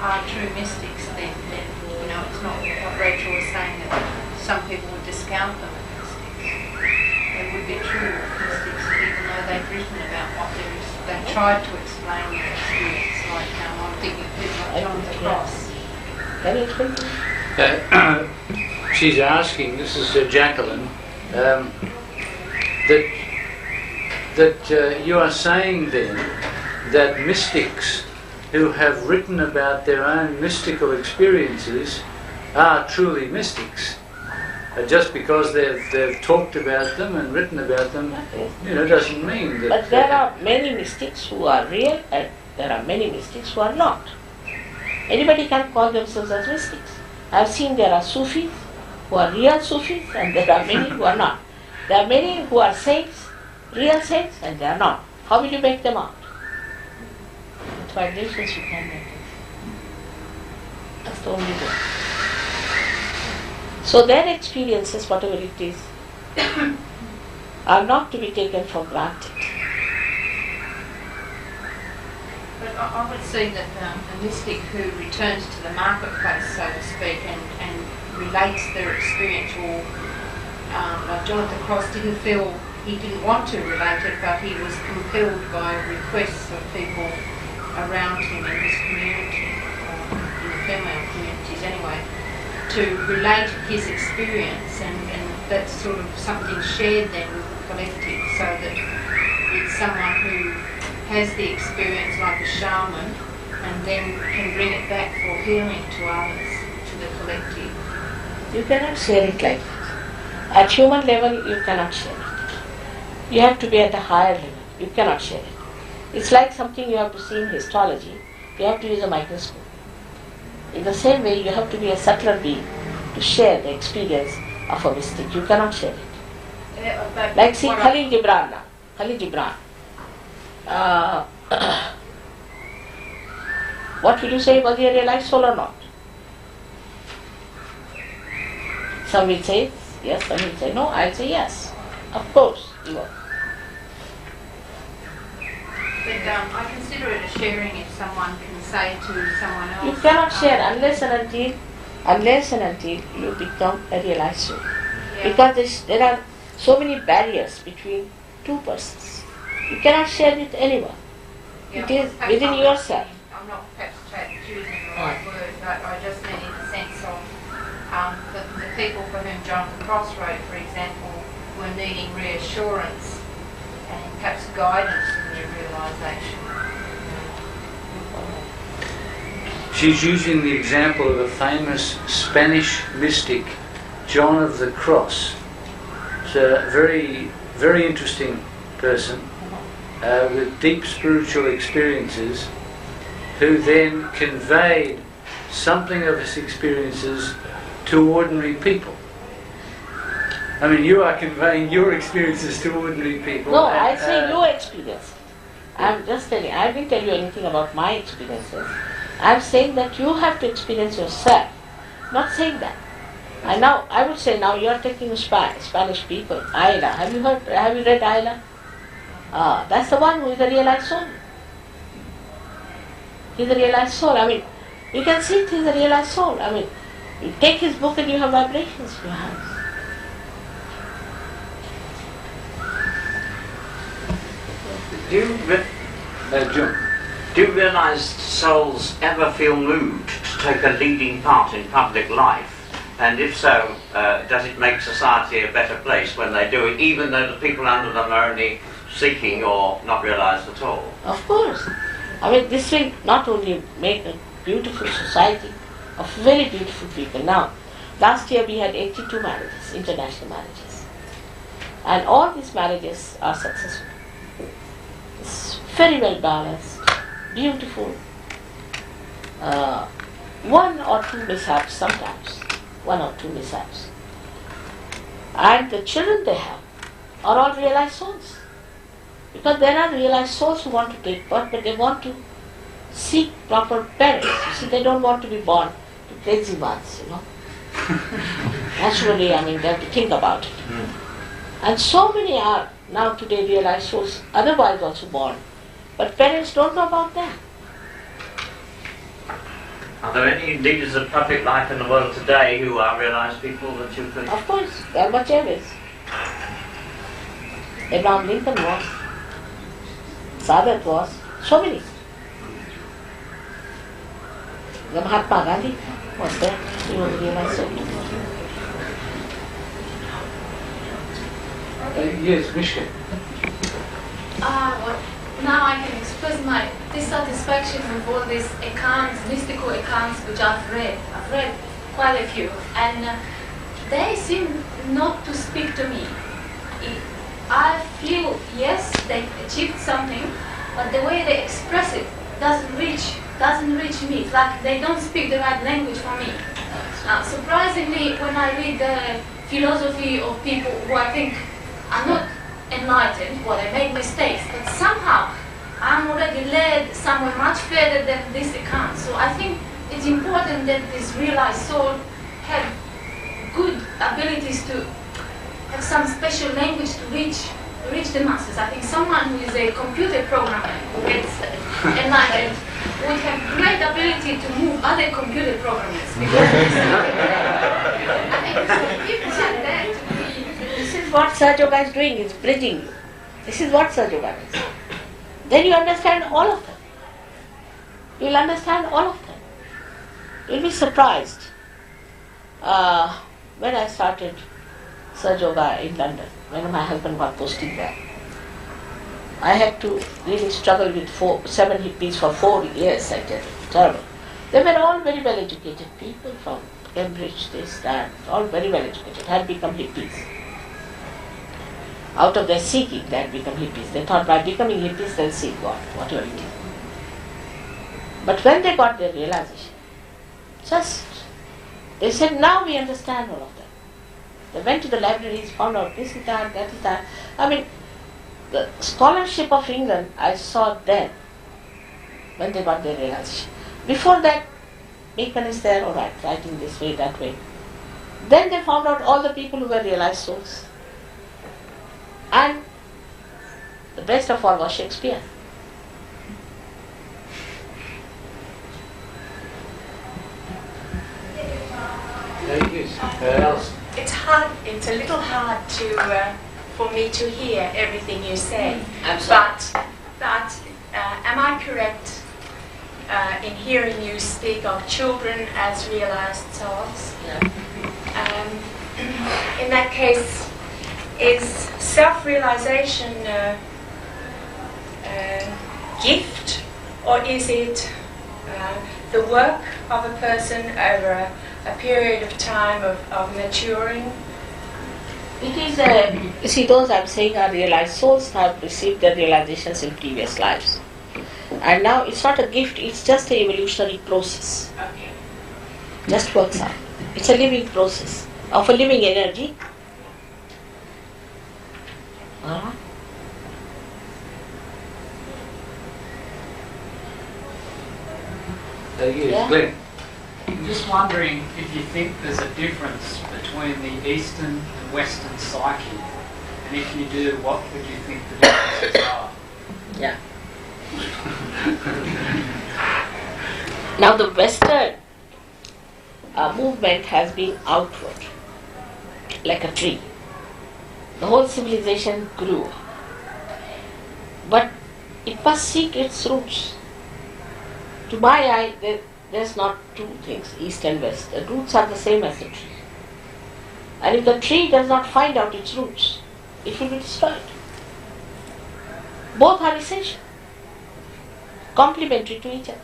are true mystics then? It's not what Rachel was saying that some people would discount them as mystics. They would be true mystics even though they've written about what they're they tried to explain their experience, like I'm thinking of people like John the Cross. Can you explain to me? She's asking, this is Jacqueline, that you are saying then that mystics who have written about their own mystical experiences are truly mystics. Just because they've talked about them and written about them, doesn't mean that... But there are many mystics who are real and there are many mystics who are not. Anybody can call themselves as mystics. I've seen there are Sufis who are real Sufis and there are many who are not. There are many who are saints, real saints, and they are not. How will you make them out? With vibrations you can make them. That's the only way. So their experiences, whatever it is, are not to be taken for granted. But I would see that a mystic who returns to the marketplace, so to speak, and relates their experience, or like John the Cross didn't feel he didn't want to relate it, but he was compelled by requests of people around him in his community, in the female communities anyway, to relate his experience, and that's sort of something shared then with the collective, so that it's someone who has the experience like a shaman and then can bring it back for healing to others, to the collective. You cannot share it like that. At human level, you cannot share it. You have to be at a higher level. You cannot share it. It's like something you have to see in histology. You have to use a microscope. In the same way, you have to be a subtler being to share the experience of a mystic. You cannot share it. Like see Khalil Gibran now. Khalil Gibran. What will you say, was he a realized soul or not? Some will say yes, some will say no. I'll say yes. Of course, he was. But I consider it a sharing if someone can say to someone else. You cannot share unless and until you become a realized soul. Yeah. Because there are so many barriers between two persons. You cannot share with anyone. Yeah, It is perhaps within I'm yourself. I'm not perhaps choosing the right word, but I just mean in the sense of the people for whom John the Cross wrote, for example, were needing reassurance and perhaps guidance in their realisation. She's using the example of a famous Spanish mystic, John of the Cross. It's a very, very interesting person with deep spiritual experiences, who then conveyed something of his experiences to ordinary people. I mean, you are conveying your experiences to ordinary people. No, I say your experience. I'm just telling. I didn't tell you anything about my experiences. I'm saying that you have to experience yourself. Not saying that. And now I would say now you are taking Spanish people. Ayla, have you read Ayla? That's the one who is a realized soul. He's a realized soul. I mean, you can see he's a realized soul. I mean, you take his book and you have vibrations in your hands. Do realised souls ever feel moved to take a leading part in public life? And if so, does it make society a better place when they do it, even though the people under them are only seeking or not realised at all? Of course. I mean, this will not only make a beautiful society of very beautiful people. Now, last year we had 82 marriages, international marriages. And all these marriages are successful. It's very well balanced, beautiful. One or two mishaps sometimes. One or two mishaps. And the children they have are all realized souls. Because there are realized souls who want to take birth, but they want to seek proper parents. You see, they don't want to be born to crazy ones, you know. Naturally, I mean, they have to think about it. And so many are now today realized souls, otherwise also born. But parents don't know about that. Are there any leaders of public life in the world today who are realised people that you think? Of course, Gorbachev is. Abraham Lincoln was. Sadat was chauvinist. The Mahatma Gandhi was there, he was realized so. Yes, Mishka. Well, now I can express my dissatisfaction with all these accounts, mystical accounts which I've read. I've read quite a few, and they seem not to speak to me. I feel, yes, they achieved something, but the way they express it doesn't reach me. It's like they don't speak the right language for me. Surprisingly, when I read the philosophy of people who I think are not enlightened, well, they make mistakes, but somehow I'm already led somewhere much further than this account. So I think it's important that this realized soul have good abilities to have some special language to reach the masses. I think someone who is a computer programmer who gets enlightened would have great ability to move other computer programmers. I think so people like that to be. This is what SahajaYoga is doing, it's bridging you. This is what SahajaYoga is. Then you understand all of them. You will understand all of them. You will be surprised. When I started SahajaYoga in London, when my husband got posted there, I had to really struggle with 7 hippies for 4 years, I tell you, terrible. They were all very well educated people from Cambridge, this, that, all very well educated, had become hippies. Out of their seeking, they had become hippies. They thought by becoming hippies, they'll seek God, whatever it is. But when they got their realization, they said, now we understand all of them. They went to the libraries, found out this is that is that. I mean, the scholarship of England, I saw then, when they got their realization. Before that, Bacon is there, all right, writing this way, that way. Then they found out all the people who were realized souls. And the best of all was Shakespeare. It's a little hard to for me to hear everything you say. Absolutely. But am I correct in hearing you speak of children as realized souls? Yeah. In that case, is self-realization a gift, or is it the work of a person over a period of time of maturing? It is you see, those I'm saying are realized souls have received their realizations in previous lives. And now it's not a gift, it's just an evolutionary process. Okay. Just works out. It's a living process of a living energy. Yeah. Glenn. I'm just wondering if you think there's a difference between the Eastern and Western psyche, and if you do, what would you think the differences are? Yeah. Now the Western movement has been outward, like a tree. The whole civilization grew, but it must seek its roots. To my eye, there's not two things, East and West. The roots are the same as the tree. And if the tree does not find out its roots, it will be destroyed. Both are essential, complementary to each other.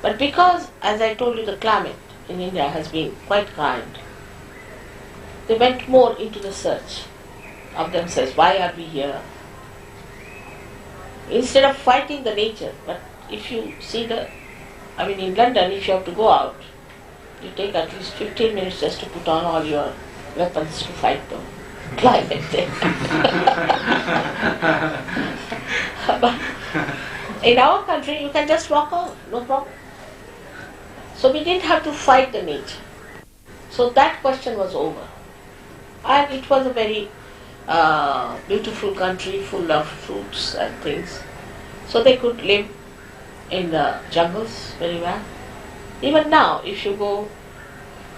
But because, as I told you, the climate in India has been quite kind, they went more into the search of themselves. Why are we here? Instead of fighting the nature, but if you see in London, if you have to go out, you take at least 15 minutes just to put on all your weapons to fight the climate there. But in our country, you can just walk out, no problem. So we didn't have to fight the nature. So that question was over. And it was a very beautiful country full of fruits and things. So they could live in the jungles very well. Even now, if you go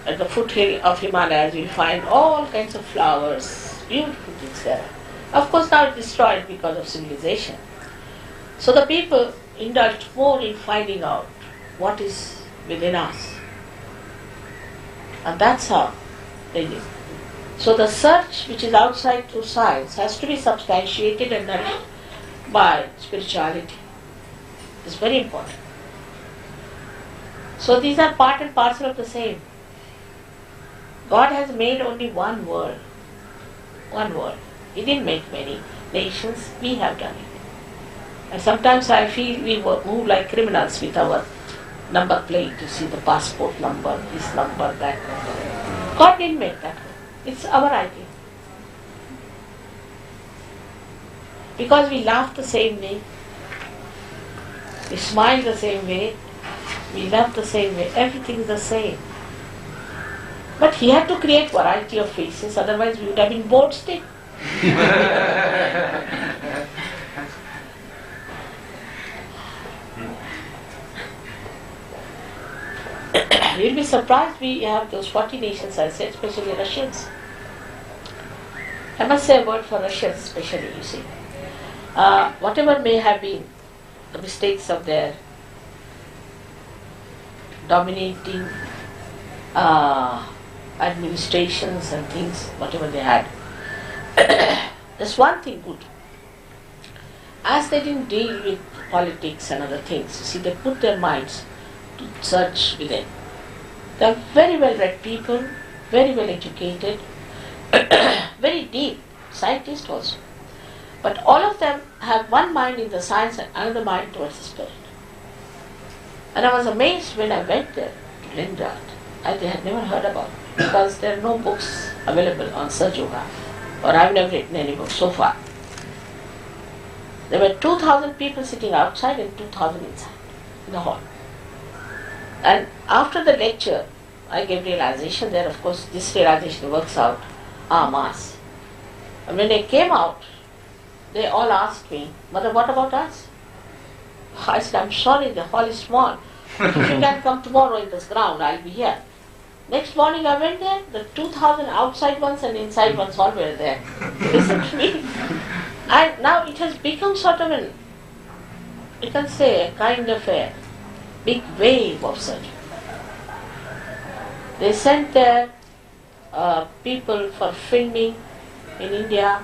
at the foothill of Himalayas, you find all kinds of flowers, beautiful things there. Of course now it's destroyed because of civilization. So the people indulged more in finding out what is within us. And that's how they live. So the search which is outside through science has to be substantiated and nourished by spirituality. It's very important. So these are part and parcel of the same. God has made only one world. One world. He didn't make many nations. We have done it. And sometimes I feel we move like criminals with our number plate. You see the passport number, this number, that number. God didn't make that. It's our idea. Because we laugh the same way, we smile the same way, we love the same way, everything is the same. But he had to create variety of faces, otherwise we would have been bored still. You'll be surprised we have those 40 nations, I said, especially Russians. I must say a word for Russians especially, you see. Whatever may have been the mistakes of their dominating administrations and things, whatever they had, there's one thing good. As they didn't deal with politics and other things, you see, they put their minds to search within. They are very well read people, very well educated, very deep, scientists also. But all of them have one mind in the science and another mind towards the spirit. And I was amazed when I went there to Leningrad. They had never heard about it because there are no books available on SahajaYoga, or I've never written any book so far. There were 2,000 people sitting outside and 2,000 inside in the hall. And after the lecture, I gave realization there. Of course, this realization works out en masse. And when they came out, they all asked me, "Mother, what about us?" I said, "I'm sorry, the hall is small. If you can come tomorrow in this ground, I'll be here." Next morning I went there, the 2,000 outside ones and inside ones all were there. Listen to me. And now it has become sort of an, you can say, a kind of a big wave of search. They sent their people for filming in India,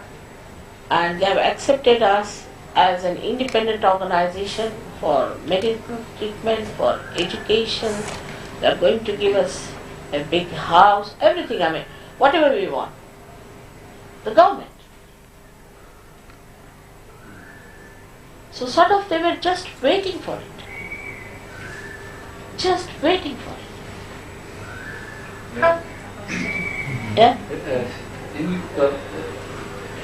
and they have accepted us as an independent organization for medical treatment, for education. They are going to give us a big house, everything, I mean, whatever we want. The government. So sort of they were just waiting for it. Just waiting for it. Yeah?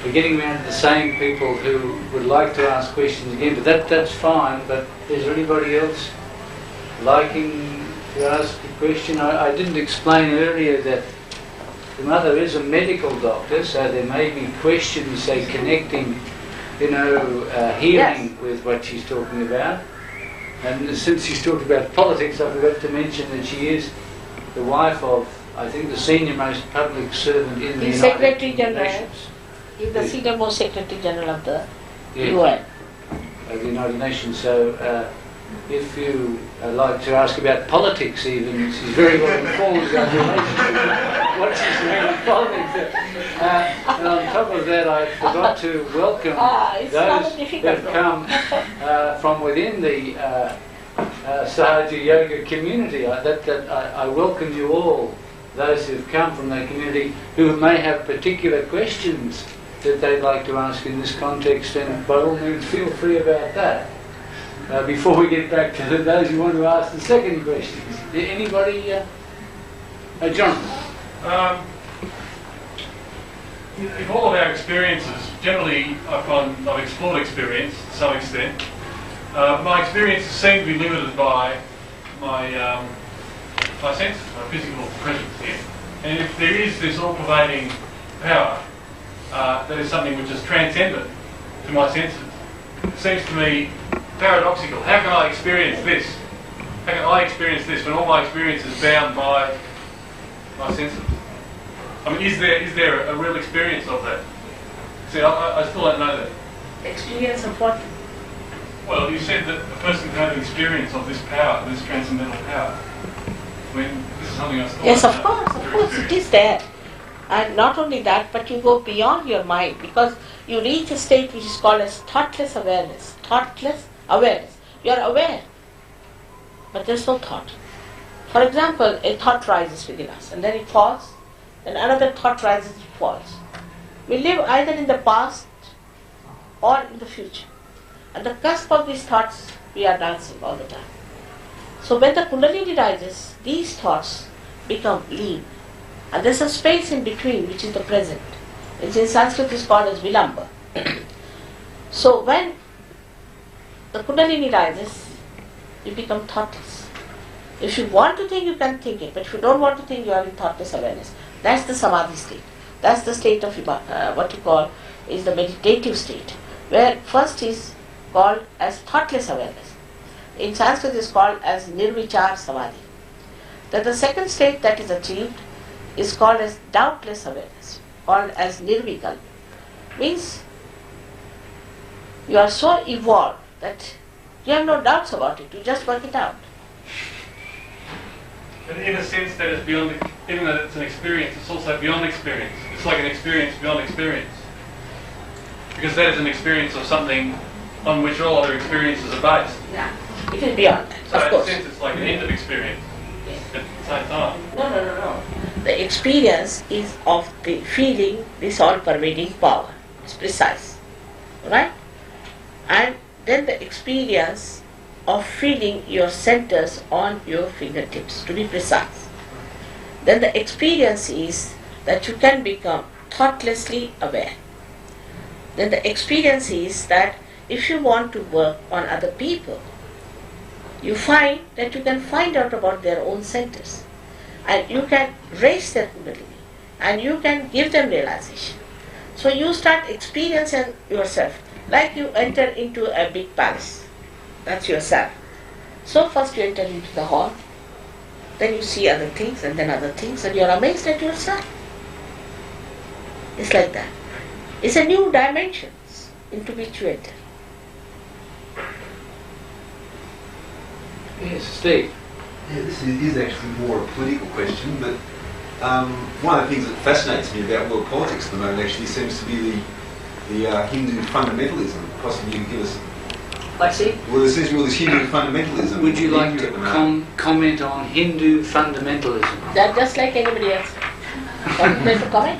We're getting around to the same people who would like to ask questions again, but that's fine. But is there anybody else liking to ask a question? I didn't explain earlier that the mother is a medical doctor, so there may be questions, say, connecting, healing with what she's talking about. And since she's talked about politics, I forgot to mention that she is the wife of, I think, the senior most public servant in the Secretary United General. Nations. He's the senior most Secretary General of the Yeah. UN. Of the United Nations. So if you like to ask about politics even, she's very well informed about the relationship, what she's doing in politics. And on top of that, I forgot to welcome those that have come from within the SahajaYoga community. I welcome you all, those who've come from that community who may have particular questions that they'd like to ask in this context, and by all means feel free about that. Before we get back to those who want to ask the second questions. Anybody? Jonathan? In all of our experiences, generally I find I've explored experience to some extent. My experiences seem to be limited by my senses, my physical presence here. And if there is this all-pervading power, that is something which is transcendent to my senses, it seems to me paradoxical. How can I experience this? How can I experience this when all my experience is bound by my senses? I mean, is there a real experience of that? See, I still don't know that. Experience of what? Well, you said that a person can have an experience of this power, this transcendental power. I mean, this is something I still Yes, don't of know. course, it is there. And not only that, but you go beyond your mind, because you reach a state which is called as thoughtless awareness. Thoughtless awareness. You are aware, but there is no thought. For example, a thought rises within us, and then it falls, then another thought rises, it falls. We live either in the past or in the future. At the cusp of these thoughts, we are dancing all the time. So when the Kundalini rises, these thoughts become lean. And there's a space in between which is the present. Which in Sanskrit is called as Vilamba. So when the Kundalini rises, you become thoughtless. If you want to think, you can think it. But if you don't want to think, you are in thoughtless awareness. That's the Samadhi state. That's the state of what you call is the meditative state. Where first is called as thoughtless awareness. In Sanskrit is called as Nirvichar Samadhi. Then the second state that is achieved is called as doubtless awareness, called as Nirvikalpa. Means you are so evolved that you have no doubts about it, you just work it out. But in a sense that it's beyond, even though it's an experience, it's also beyond experience. It's like an experience beyond experience. Because that is an experience of something on which all other experiences are based. Yeah, it is beyond that, So of in a course. sense it's like an end of experience at the same time. No. The experience is of the feeling, this all-pervading power. It's precise. Right? And then the experience of feeling your centers on your fingertips, to be precise. Then the experience is that you can become thoughtlessly aware. Then the experience is that if you want to work on other people, you find that you can find out about their own centers. And you can raise their Kundalini. And you can give them realization. So you start experiencing yourself like you enter into a big palace. That's yourself. So first you enter into the hall, then you see other things and then other things, and you are amazed at yourself. It's like that. It's a new dimensions into which you enter. Yes, Steve. Yeah, this is actually more a political question, but one of the things that fascinates me about world politics at the moment actually seems to be the Hindu fundamentalism. Possibly you can give us... What's it? Well, there seems to be all this Hindu fundamentalism. Would you in like India to at the moment. comment on Hindu fundamentalism? They're just like anybody else. Want me to comment?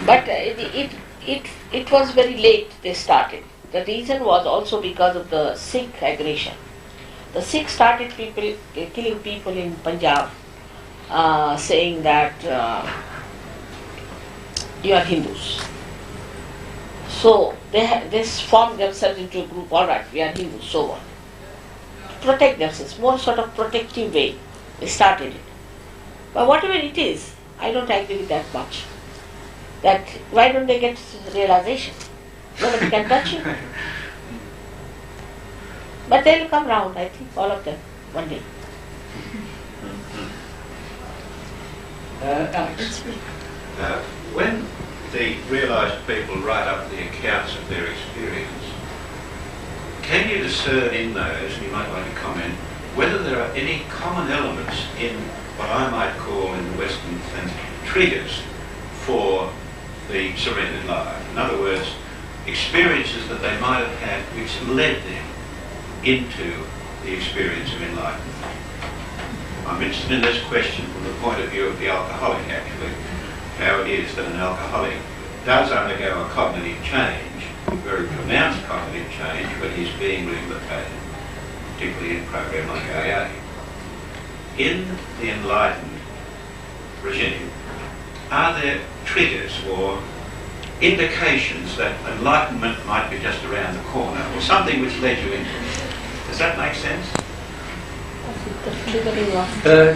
But it was very late they started. The reason was also because of the Sikh aggression. The Sikhs started killing people in Punjab, saying that you are Hindus. So they formed themselves into a group. All right, we are Hindus. So what? To protect themselves, more sort of protective way. They started it. But whatever it is, I don't agree with that much. That why don't they get realization? Nobody can touch you. But they'll come round, I think, all of them, one day. Alex. When the realised people write up the accounts of their experience, can you discern in those, and you might like to comment, whether there are any common elements in what I might call in the Western sense triggers for the surrendered life? In other words, experiences that they might have had which led them into the experience of enlightenment. I'm interested in this question from the point of view of the alcoholic, actually. How it is that an alcoholic does undergo a cognitive change, a very pronounced cognitive change, when he's being rehabilitated, particularly in a program like AA. In the enlightened regime, are there triggers or indications that enlightenment might be just around the corner, or something which led you into it? Does that make sense?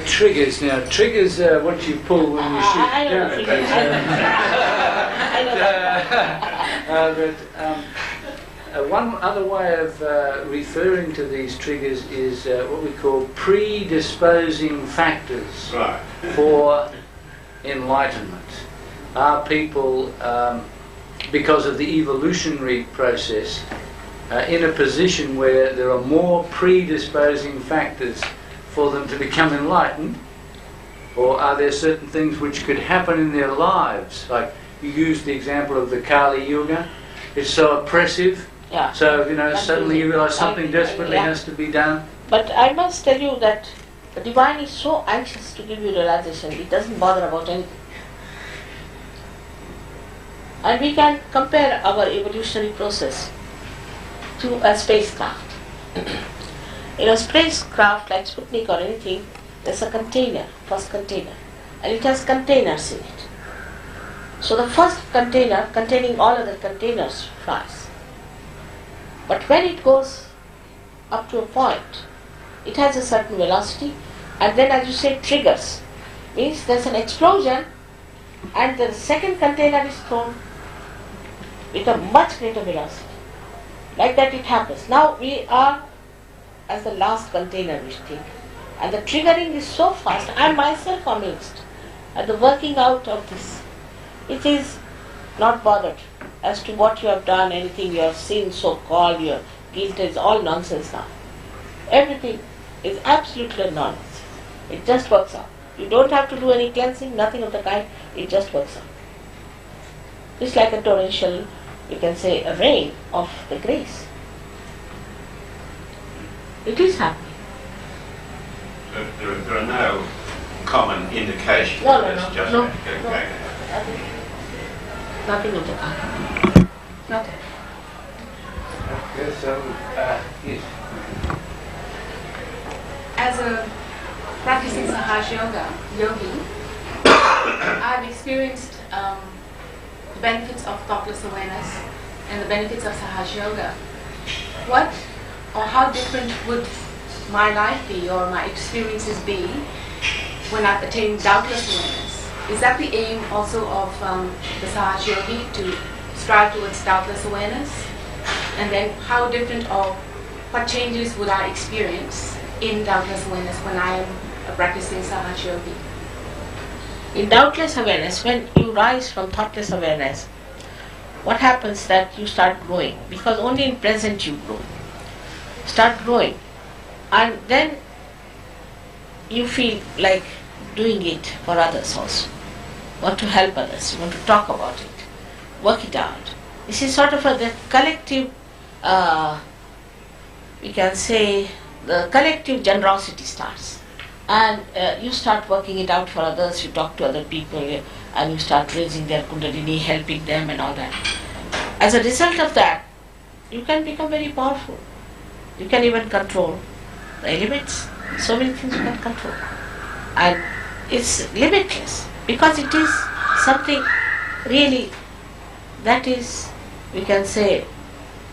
Triggers. Now, triggers are what you pull when you shoot I know down. the triggers. I know that. One other way of referring to these triggers is what we call predisposing factors Right. for enlightenment. are people, because of the evolutionary process, in a position where there are more predisposing factors for them to become enlightened? Or are there certain things which could happen in their lives? Like you used the example of the Kali Yuga. It's so oppressive. Yeah. So, suddenly you realise something desperately has to be done. But I must tell you that the divine is so anxious to give you realization, it doesn't bother about anything. And we can compare our evolutionary process to a spacecraft. In a spacecraft like Sputnik or anything, there's a container, first container, and it has containers in it. So the first container containing all other containers flies. But when it goes up to a point, it has a certain velocity, and then, as you say, triggers. Means there's an explosion and the second container is thrown with a much greater velocity. Like that it happens. Now we are as the last container, we think. And the triggering is so fast. I am myself amazed at the working out of this. It is not bothered as to what you have done, anything you have seen, so-called, your guilt is all nonsense now. Everything is absolutely nonsense. It just works out. You don't have to do any cleansing, nothing of the kind. It just works out. It's like a torrential, you can say, a rain of the grace. It is happening. There are no common indications No, that it's just no. going to happen. Nothing of the kind. Nothing. Okay, so, yes. As a practicing SahajaYoga yogi, I've experienced the benefits of thoughtless awareness and the benefits of SahajaYoga. What or how different would my life be or my experiences be when I've attained doubtless awareness? Is that the aim also of the SahajaYogi, to strive towards doubtless awareness? And then how different or what changes would I experience in doubtless awareness when I am a practicing SahajaYogi? In doubtless awareness, when you rise from thoughtless awareness, what happens that you start growing, because only in present you grow. Start growing, and then you feel like doing it for others also. Want to help others, you want to talk about it, work it out. This is sort of the collective, we can say, the collective generosity starts. And you start working it out for others, you talk to other people, and you start raising their kundalini, helping them and all that. As a result of that, you can become very powerful. You can even control the elements. So many things you can control. And it's limitless, because it is something really that is, we can say,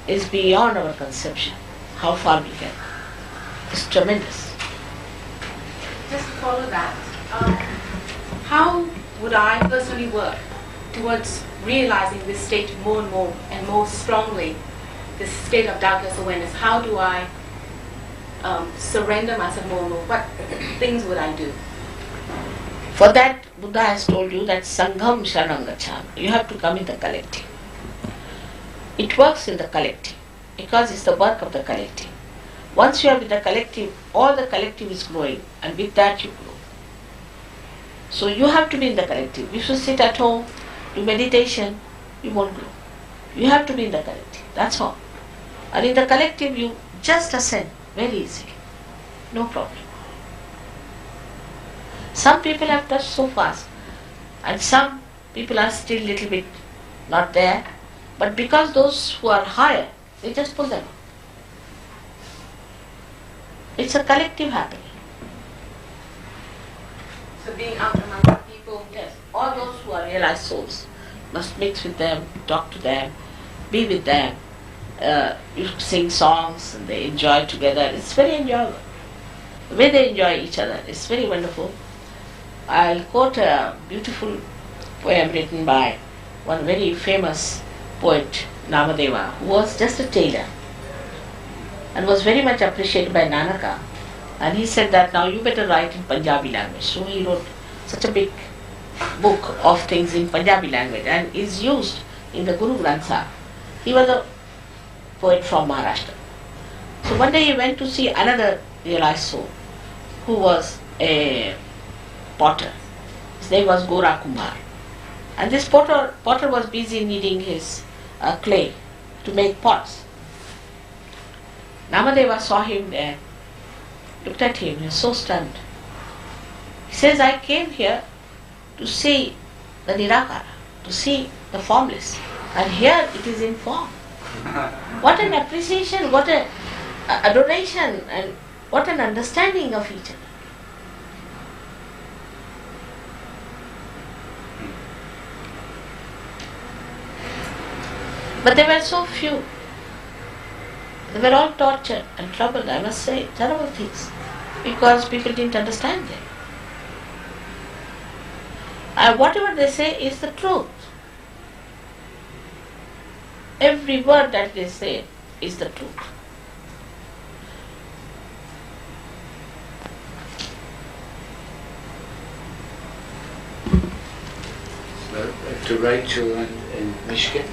is beyond our conception. How far we can. It's tremendous. Just to follow that, how would I personally work towards realizing this state more and more and more strongly, this state of doubtless awareness? How do I surrender myself more and more? What things would I do? For that, Buddha has told you that Sangham Sharanam Gacchami. You have to come in the collective. It works in the collective, because it's the work of the collective. Once you are with the collective, all the collective is growing, and with that you grow. So you have to be in the collective. If you sit at home, do meditation, you won't grow. You have to be in the collective, that's all. And in the collective, you just ascend very easily. No problem. Some people have touched so fast, and some people are still a little bit not there, but because those who are higher, they just pull them up. It's a collective happening. So being out among the people. Yes, all those who are realized souls must mix with them, talk to them, be with them. You sing songs and they enjoy together. It's very enjoyable. The way they enjoy each other is very wonderful. I'll quote a beautiful poem written by one very famous poet, Namadeva, who was just a tailor and was very much appreciated by Nanaka. And he said that now you better write in Punjabi language. So he wrote such a big book of things in Punjabi language and is used in the Guru Granth Sahib. He was a poet from Maharashtra. So one day he went to see another realized soul who was a potter. His name was Gora Kumar. And this potter was busy kneading his clay to make pots. Namadeva saw him there, looked at him, he was so stunned. He says, I came here to see the Nirakara, to see the formless. And here it is in form. What an appreciation, what an adoration, and what an understanding of each other. But they were so few. They were all tortured and troubled, I must say, terrible things, because people didn't understand them. And whatever they say is the truth. Every word that they say is the truth. To Rachel and Michigan.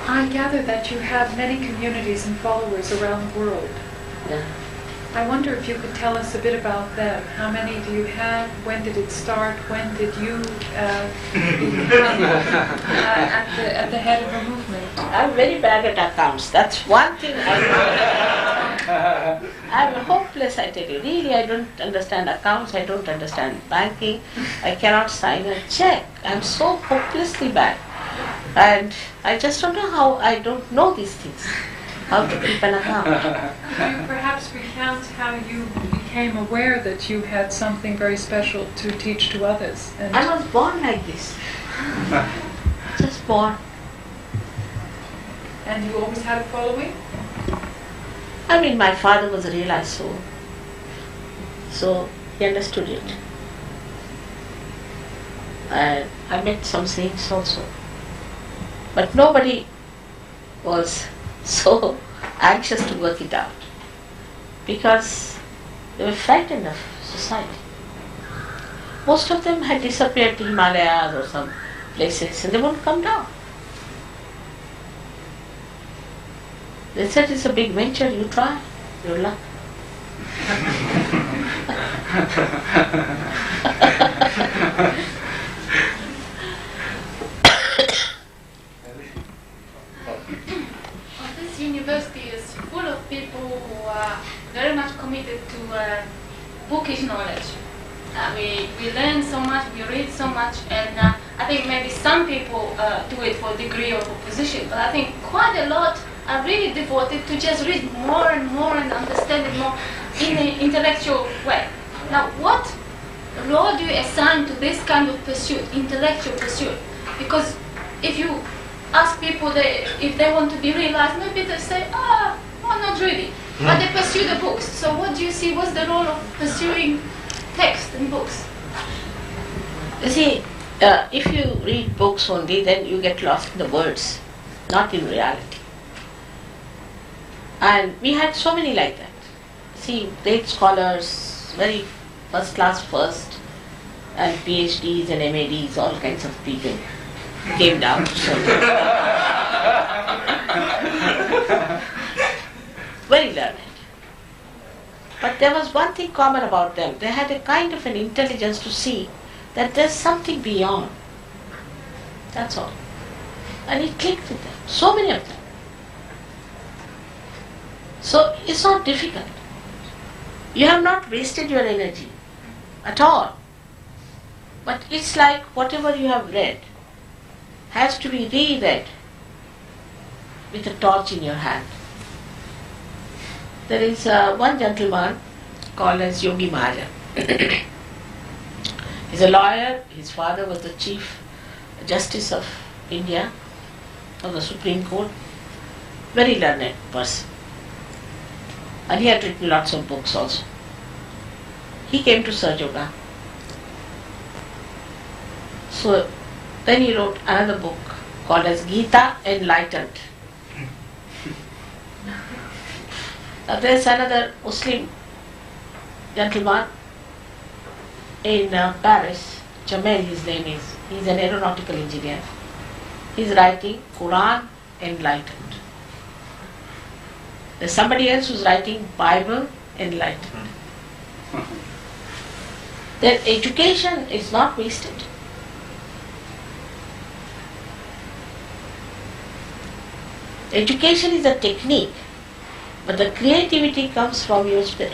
I gather that you have many communities and followers around the world. Yeah. I wonder if you could tell us a bit about that. How many do you have? When did it start? When did you become at the head of a movement? I'm very bad at accounts. That's one thing I'm hopeless, I tell you. Really, I don't understand accounts. I don't understand banking. I cannot sign a check. I'm so hopelessly bad. And I just don't know how I don't know these things. How to keep an account. Could you perhaps recount how you became aware that you had something very special to teach to others? And I was born like this. Just born. And you always had a following? I mean, my father was a realized soul. So he understood it. And I met some saints also. But nobody was so anxious to work it out, because they were frightened of society. Most of them had disappeared to Himalayas or some places and they wouldn't come down. They said, it's a big venture, you try, your luck. This university is full of people who are very much committed to bookish knowledge. We learn so much, we read so much, and I think maybe some people do it for degree or for position, but I think quite a lot are really devoted to just read more and more and understand it more in an intellectual way. Now, what role do you assign to this kind of pursuit, intellectual pursuit? Because if you ask people if they want to be realized, maybe they say, oh, not really. But they pursue the books. So what do you see, what's the role of pursuing text and books? You see, if you read books only, then you get lost in the words, not in reality. And we had so many like that. See, great scholars, very first class first, and PhDs and MADs, all kinds of people came down to serve. Very learned. But there was one thing common about them. They had a kind of an intelligence to see that there's something beyond. That's all. And it clicked with them. So many of them. So it's not difficult. You have not wasted your energy at all. But it's like whatever you have read has to be reread with a torch in your hand. There is one gentleman called as Yogi Maharaj. He's a lawyer. His father was the Chief Justice of India, of the Supreme Court. Very learned person. And he had written lots of books also. He came to SahajaYoga. So then he wrote another book called as Gita Enlightened. Now there is another Muslim gentleman in Paris, Jamel his name is, he's an aeronautical engineer. He's writing Quran Enlightened. There's somebody else who's writing Bible Enlightened. Their education is not wasted. Education is a technique, but the creativity comes from your spirit.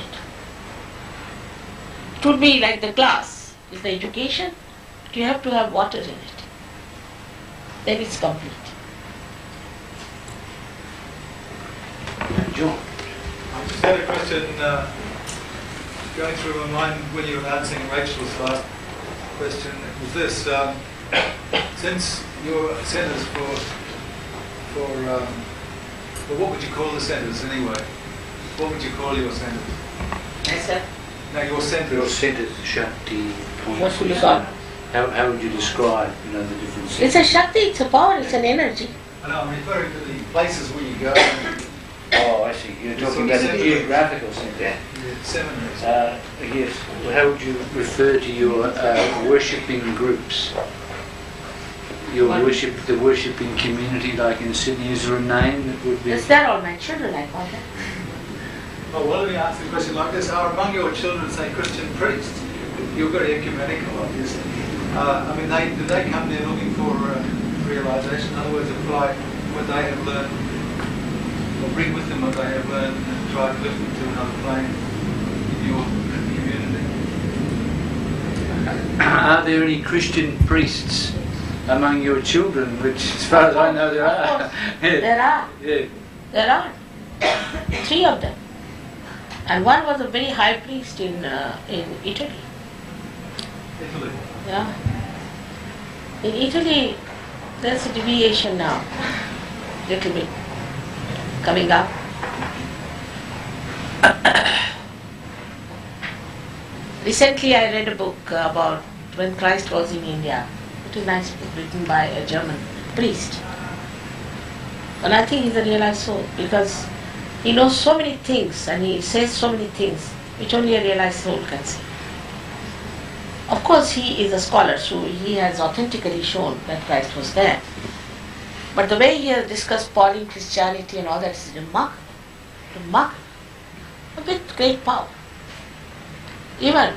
It would be like the glass is the education, but you have to have water in it. Then it's complete. John. I just had a question going through my mind when you were answering Rachel's last question. It was this: since your centres for what would you call the centres anyway? What would you call your centres? No, your centres. Your centres, Shakti points. What would you call? How would you describe, the different centres? It's a Shakti, it's a power, it's an energy. I know, I'm referring to the places where you go. Oh, I see. You're talking about the geographical centre. Yeah, seminaries. Yes. Well, how would you refer to your worshipping groups? Your the worshipping community, like in Sydney, is there a name that would be? Is that all my children I call them? Oh, well, let me answer the question like this. Are among your children, say, Christian priests? You're very ecumenical, obviously. Do they come there looking for realisation? In other words, apply what they have learned, or bring with them what they have learned and try to lift them to another plane in your community? Are there any Christian priests among your children? Which, as far as I know, there are. Yeah. There are. Yeah. There are. 3 of them. And one was a very high priest in Italy. Italy. Yeah. In Italy, there's a deviation now, little bit, coming up. Recently I read a book about when Christ was in India. It is a nice book written by a German priest. And I think he's a realized soul because he knows so many things and he says so many things which only a realized soul can say. Of course, he is a scholar, so he has authentically shown that Christ was there. But the way he has discussed Pauline Christianity and all that is remarkable. Remarkable. With great power. Even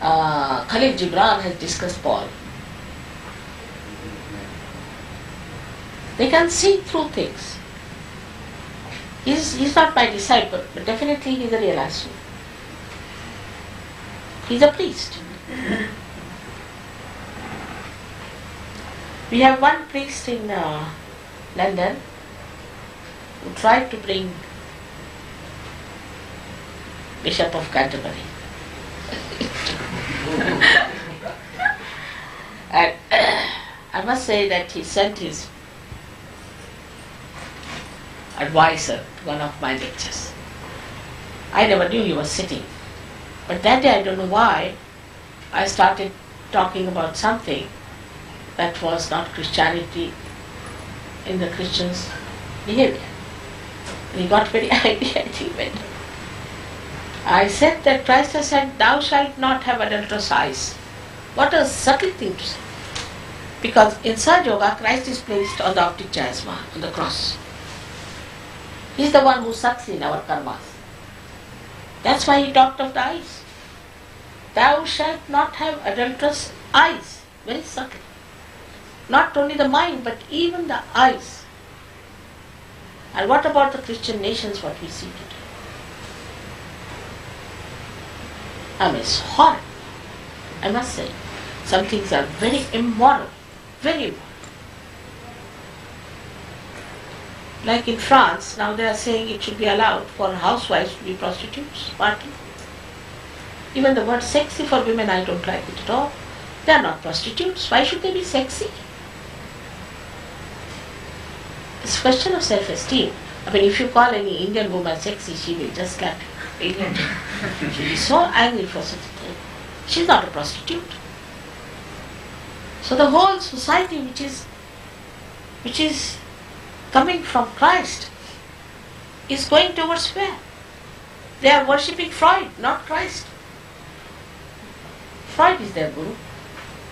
Khalil Gibran has discussed Paul. They can see through things. He's not my disciple, but definitely he's a realized soul. He's a priest. We have one priest in London who tried to bring Bishop of Canterbury. And I must say that he sent his advisor to one of my lectures. I never knew he was sitting. But that day, I don't know why, I started talking about something that was not Christianity in the Christian's behavior. And he got very angry and he went. I said that Christ has said, "Thou shalt not have adulterous eyes." What a subtle thing to say. Because in SahajaYoga, Christ is placed on the optic chiasma, on the cross. He's the one who sucks in our karmas. That's why he talked of the eyes. Thou shalt not have adulterous eyes. Very subtle. Not only the mind, but even the eyes. And what about the Christian nations, what we see today? It's horrible. I must say, some things are very immoral. Very immoral. Like in France, now they are saying it should be allowed for housewives to be prostitutes, partly. Even the word sexy for women, I don't like it at all. They are not prostitutes. Why should they be sexy? It's a question of self-esteem. If you call any Indian woman sexy, she will just slap you. She'll be so angry for such a thing. She's not a prostitute. So the whole society which is coming from Christ is going towards where? They are worshipping Freud, not Christ. Freud is their guru,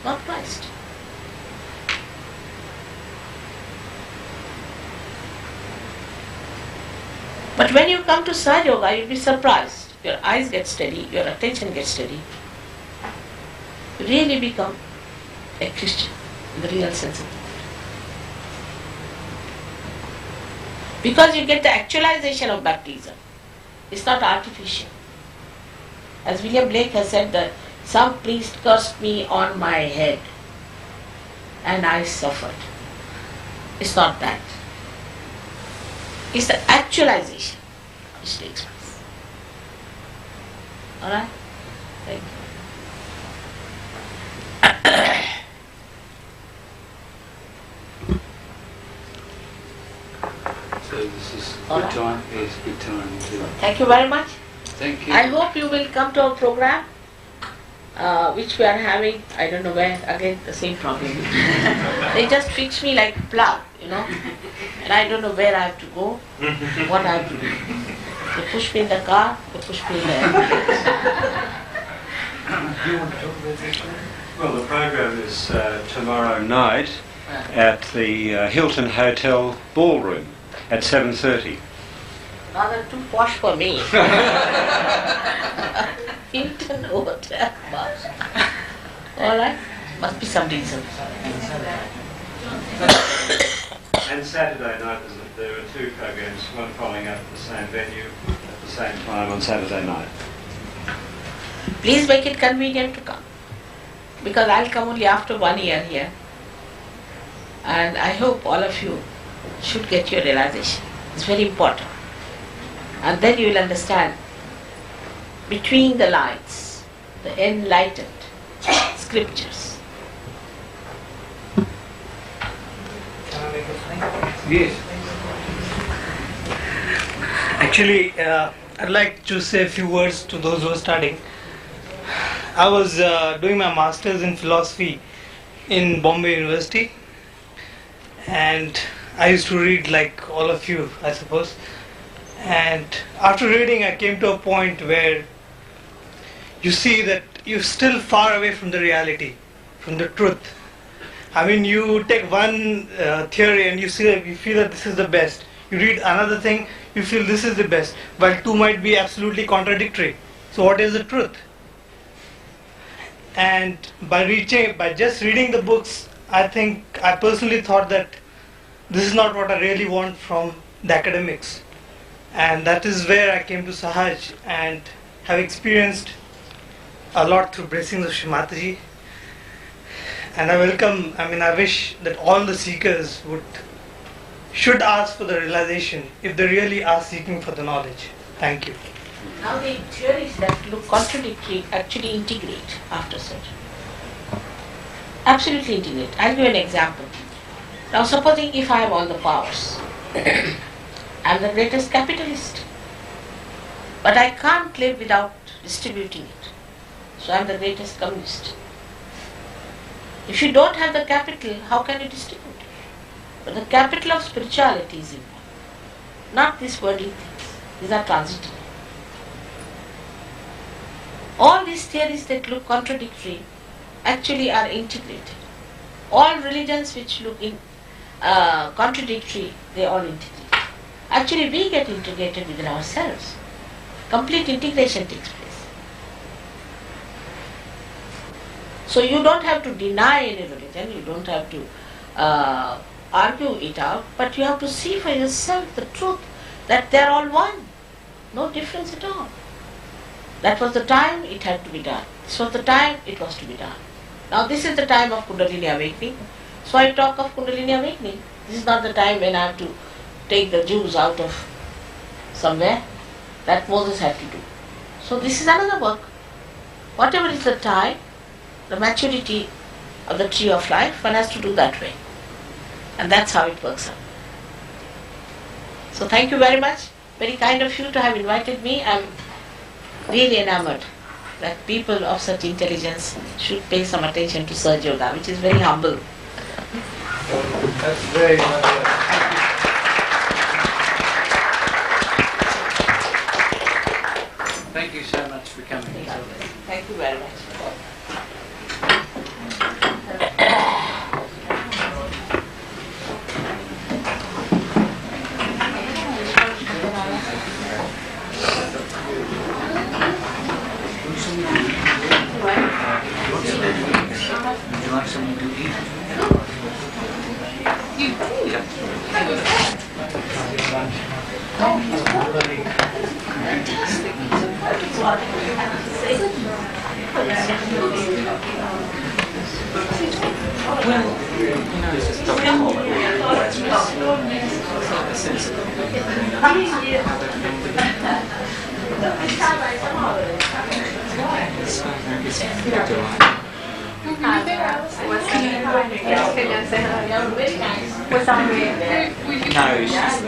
not Christ. But when you come to SahajaYoga, you'll be surprised. Your eyes get steady, your attention gets steady. You really become a Christian in the real sense of the word. Because you get the actualization of baptism. It's not artificial. As William Blake has said that some priest cursed me on my head and I suffered. It's not that. It's the actualization which takes place. Alright? Thank you. So this is All good right. time. Yes, good time to. Thank you very much. Thank you. I hope you will come to our program, which we are having, I don't know where, again the same problem. They just fix me like plug, and I don't know where I have to go, what I have to do. They push me in the car, they push me in the Well, the program is tomorrow night at the Hilton Hotel Ballroom at 7:30. Rather too posh for me. Hilton Hotel bus. Alright, must be some reason. And Saturday night there are two programs, one following up at the same venue at the same time on Saturday night. Please make it convenient to come. Because I'll come only after 1 year here. And I hope all of you should get your realization. It's very important. And then you will understand between the lines, the enlightened scriptures. Yes. Actually, I'd like to say a few words to those who are studying. I was doing my master's in philosophy in Bombay University, and I used to read like all of you, I suppose. And after reading, I came to a point where you see that you're still far away from the reality, from the truth. I mean, you take one theory and you feel that this is the best. You read another thing, you feel this is the best, while two might be absolutely contradictory. So what is the truth? And by just reading the books, I personally thought that this is not what I really want from the academics. And that is where I came to Sahaj and have experienced a lot through blessings of Shrimataji. And I wish that all the seekers should ask for the realization if they really are seeking for the knowledge. Thank you. Now the theories that look contradictory actually integrate after surgery. Absolutely integrate. I'll give you an example. Now supposing if I have all the powers, I'm the greatest capitalist, but I can't live without distributing it. So I'm the greatest communist. If you don't have the capital, how can you distribute it? But the capital of spirituality is important, not these worldly things. These are transitory. All these theories that look contradictory actually are integrated. All religions which look contradictory, they all integrate. Actually, we get integrated within ourselves. Complete integration takes place. So you don't have to deny any religion, you don't have to argue it out, but you have to see for yourself the truth that they are all one. No difference at all. That was the time it had to be done. This was the time it was to be done. Now this is the time of Kundalini awakening. So I talk of Kundalini awakening. This is not the time when I have to take the Jews out of somewhere. That Moses had to do. So this is another work. Whatever is the time, the maturity of the tree of life, one has to do that way. And that's how it works out. So thank you very much. Very kind of you to have invited me. I'm really enamored that people of such intelligence should pay some attention to SahajaYoga, which is very humble. That's very Thank you so much for coming. Thank you very much. It's just double No, she's